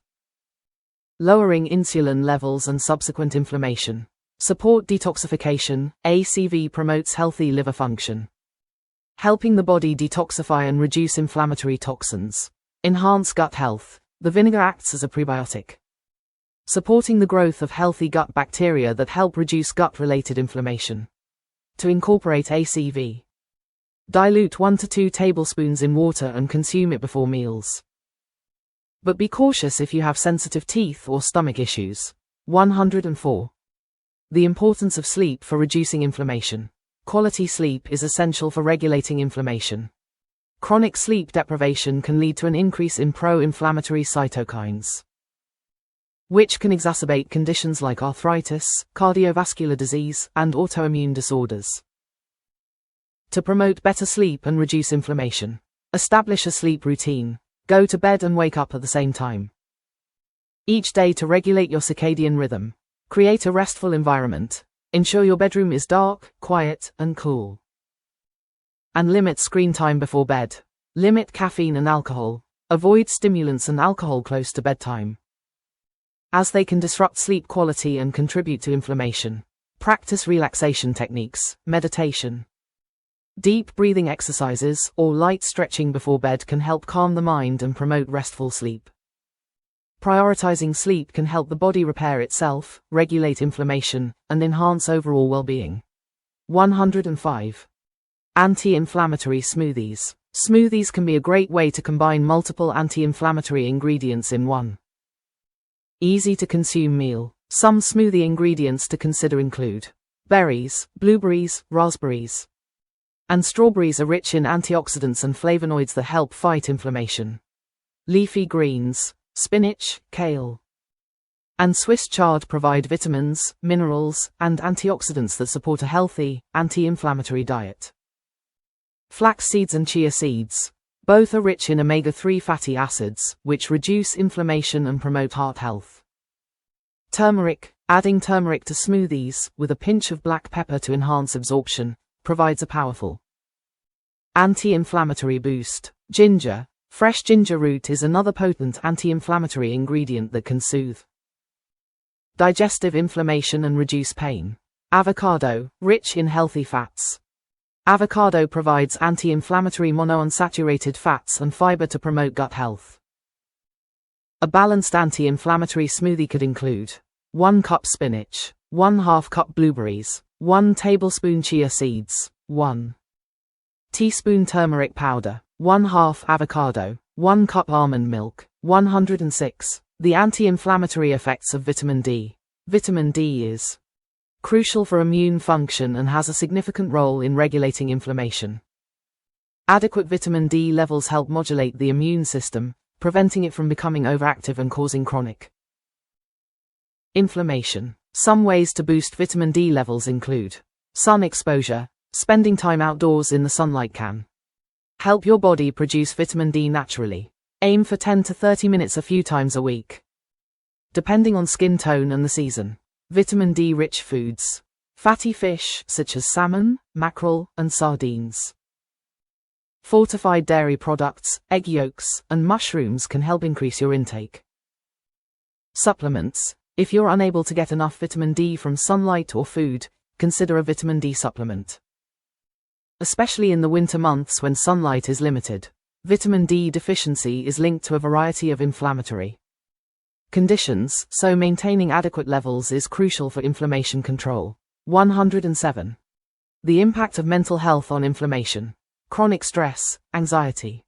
Lowering insulin levels and subsequent inflammation. Support detoxification. ACV promotes healthy liver function, helping the body detoxify and reduce inflammatory toxins. Enhance gut health. The vinegar acts as a prebiotic, supporting the growth of healthy gut bacteria that help reduce gut-related inflammation. To incorporate ACV. Dilute 1 to 2 tablespoons in water and consume it before meals. But be cautious if you have sensitive teeth or stomach issues. 104. The importance of sleep for reducing inflammation. Quality sleep is essential for regulating inflammation. Chronic sleep deprivation can lead to an increase in pro-inflammatory cytokines, which can exacerbate conditions like arthritis, cardiovascular disease, and autoimmune disorders. To promote better sleep and reduce inflammation, establish a sleep routine. Go to bed and wake up at the same time each day to regulate your circadian rhythm. Create a restful environment. Ensure your bedroom is dark, quiet, and cool. And limit screen time before bed. Limit caffeine and alcohol. Avoid stimulants and alcohol close to bedtime, as they can disrupt sleep quality and contribute to inflammation. Practice relaxation techniques. Meditation, deep breathing exercises, or light stretching before bed can help calm the mind and promote restful sleep. Prioritizing sleep can help the body repair itself, regulate inflammation, and enhance overall well-being. 105. Anti-inflammatory smoothies. Smoothies can be a great way to combine multiple anti-inflammatory ingredients in one easy-to-consume meal. Some smoothie ingredients to consider include berries, blueberries, raspberries, and strawberries are rich in antioxidants and flavonoids that help fight inflammation. Leafy greens, spinach, kale, and Swiss chard provide vitamins, minerals, and antioxidants that support a healthy, anti-inflammatory diet. Flax seeds and chia seeds. Both are rich in omega-3 fatty acids, which reduce inflammation and promote heart health. Turmeric. Adding turmeric to smoothies, with a pinch of black pepper to enhance absorption, provides a powerful anti-inflammatory boost. Ginger. Fresh ginger root is another potent anti-inflammatory ingredient that can soothe digestive inflammation and reduce pain. Avocado. Rich in healthy fats. Avocado provides anti-inflammatory monounsaturated fats and fiber to promote gut health. A balanced anti-inflammatory smoothie could include 1 cup spinach, 1/2 cup blueberries, 1 tablespoon chia seeds, 1 teaspoon turmeric powder, 1/2 avocado, 1 cup almond milk. 106. The anti-inflammatory effects of vitamin D. Vitamin D is crucial for immune function and has a significant role in regulating inflammation. Adequate vitamin D levels help modulate the immune system, preventing it from becoming overactive and causing chronic inflammation. Some ways to boost vitamin D levels include sun exposure. Spending time outdoors in the sunlight can help your body produce vitamin D naturally. Aim for 10 to 30 minutes a few times a week, depending on skin tone and the season. Vitamin D-rich foods. Fatty fish, such as salmon, mackerel, and sardines. Fortified dairy products, egg yolks, and mushrooms can help increase your intake. Supplements. If you're unable to get enough vitamin D from sunlight or food, consider a vitamin D supplement. Especially in the winter months when sunlight is limited, vitamin D deficiency is linked to a variety of inflammatory conditions, so maintaining adequate levels is crucial for inflammation control. 107. The impact of mental health on inflammation. Chronic stress, anxiety,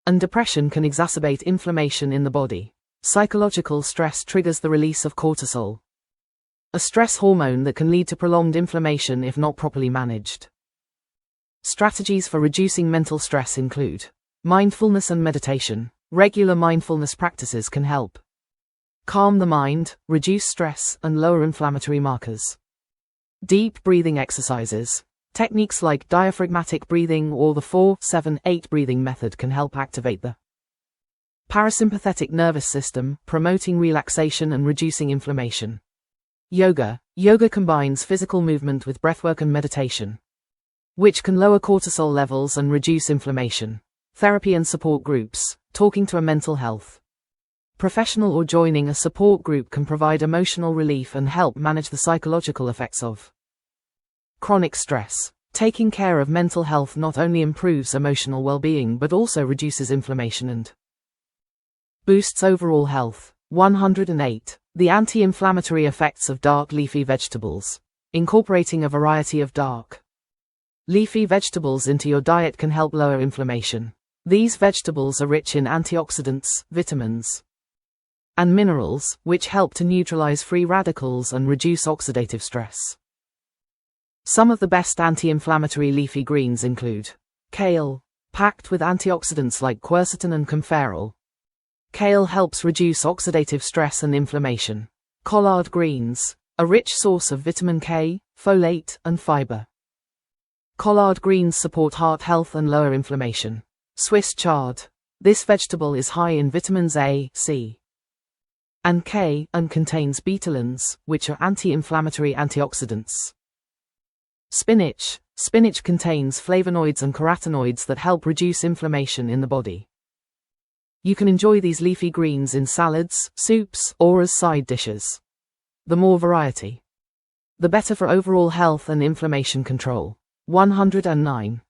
and depression can exacerbate inflammation in the body. Psychological stress triggers the release of cortisol, a stress hormone that can lead to prolonged inflammation if not properly managed. Strategies for reducing mental stress include mindfulness and meditation. Regular mindfulness practices can help calm the mind, reduce stress, and lower inflammatory markers. Deep breathing exercises. Techniques like diaphragmatic breathing or the 4-7-8 breathing method can help activate the parasympathetic nervous system, promoting relaxation and reducing inflammation. Yoga. Yoga combines physical movement with breathwork and meditation. which can lower cortisol levels and reduce inflammation. Therapy and support groups, talking to a mental health professional or joining a support group can provide emotional relief and help manage the psychological effects of chronic stress. Taking care of mental health not only improves emotional well-being but also reduces inflammation and boosts overall health. 108. The anti-inflammatory effects of dark leafy vegetables. Incorporating a variety of dark leafy vegetables into your diet can help lower inflammation. These vegetables are rich in antioxidants, vitamins, and minerals, which help to neutralize free radicals and reduce oxidative stress. Some of the best anti-inflammatory leafy greens include kale, packed with antioxidants like quercetin and kaempferol. Kale helps reduce oxidative stress and inflammation. Collard greens, a rich source of vitamin K, folate, and fiber. Collard greens support heart health and lower inflammation. Swiss chard. This vegetable is high in vitamins A, C, and K, and contains betalains, which are anti-inflammatory antioxidants. Spinach. Spinach contains flavonoids and carotenoids that help reduce inflammation in the body. You can enjoy these leafy greens in salads, soups, or as side dishes. The more variety, the better for overall health and inflammation control. 109.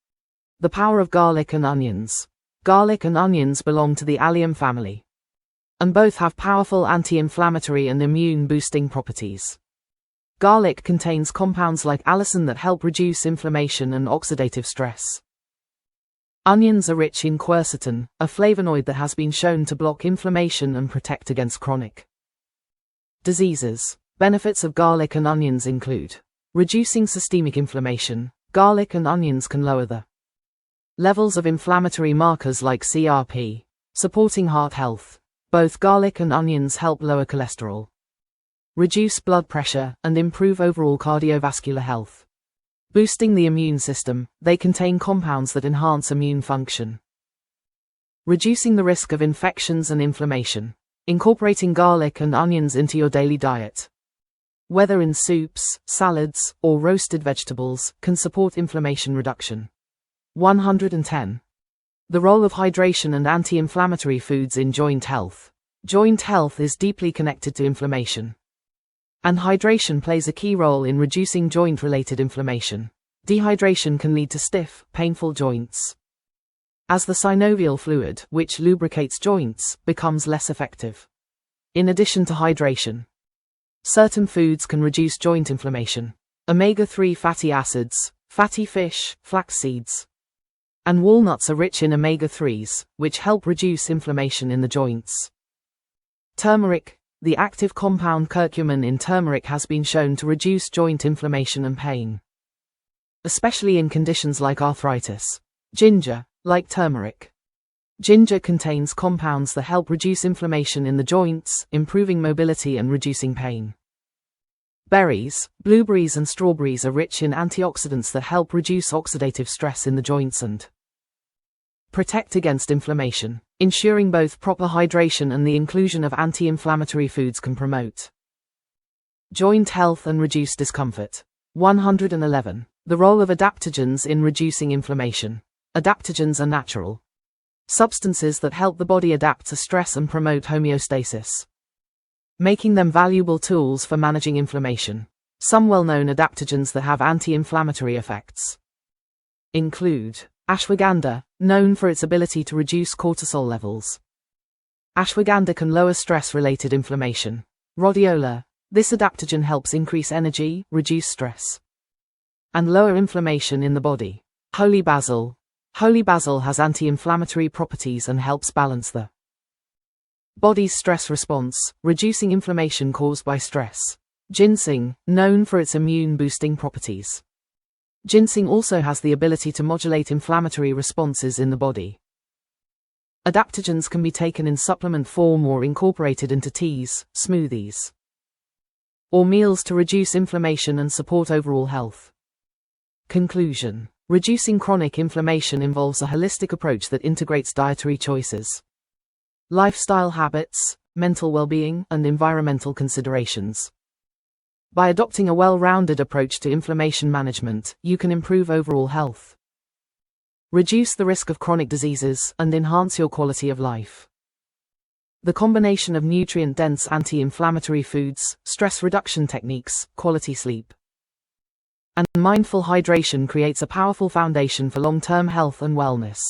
The power of garlic and onions. Garlic and onions belong to the allium family, and both have powerful anti-inflammatory and immune-boosting properties. Garlic contains compounds like allicin that help reduce inflammation and oxidative stress. Onions are rich in quercetin, a flavonoid that has been shown to block inflammation and protect against chronic diseases. Benefits of garlic and onions include reducing systemic inflammation. Garlic and onions can lower the levels of inflammatory markers like CRP, supporting heart health. Both garlic and onions help lower cholesterol, reduce blood pressure, and improve overall cardiovascular health. Boosting the immune system, they contain compounds that enhance immune function, reducing the risk of infections and inflammation. Incorporating garlic and onions into your daily diet, whether in soups, salads, or roasted vegetables, can support inflammation reduction. 110. The role of hydration and anti-inflammatory foods in joint health. Joint health is deeply connected to inflammation, and hydration plays a key role in reducing joint-related inflammation. Dehydration can lead to stiff, painful joints, as the synovial fluid, which lubricates joints, becomes less effective. In addition to hydration, certain foods can reduce joint inflammation. Omega-3 fatty acids, fatty fish, flax seeds, and walnuts are rich in omega-3s, which help reduce inflammation in the joints. Turmeric. The active compound curcumin in turmeric has been shown to reduce joint inflammation and pain, especially in conditions like arthritis. Ginger. Like turmeric, ginger contains compounds that help reduce inflammation in the joints, improving mobility and reducing pain. Berries. Blueberries and strawberries are rich in antioxidants that help reduce oxidative stress in the joints and protect against inflammation. Ensuring both proper hydration and the inclusion of anti-inflammatory foods can promote joint health and reduce discomfort. 111. The role of adaptogens in reducing inflammation. Adaptogens are natural substances that help the body adapt to stress and promote homeostasis, making them valuable tools for managing inflammation. Some well-known adaptogens that have anti-inflammatory effects include ashwagandha, known for its ability to reduce cortisol levels. Ashwagandha can lower stress-related inflammation. Rhodiola. This adaptogen helps increase energy, reduce stress, and lower inflammation in the body. Holy basil. Holy basil has anti-inflammatory properties and helps balance the body's stress response, reducing inflammation caused by stress. Ginseng, known for its immune-boosting properties. Ginseng also has the ability to modulate inflammatory responses in the body. Adaptogens can be taken in supplement form or incorporated into teas, smoothies, or meals to reduce inflammation and support overall health. Conclusion. Reducing chronic inflammation involves a holistic approach that integrates dietary choices, lifestyle habits, mental well-being, and environmental considerations. By adopting a well-rounded approach to inflammation management, you can improve overall health, reduce the risk of chronic diseases, and enhance your quality of life. The combination of nutrient-dense anti-inflammatory foods, stress reduction techniques, quality sleep, and mindful hydration creates a powerful foundation for long-term health and wellness.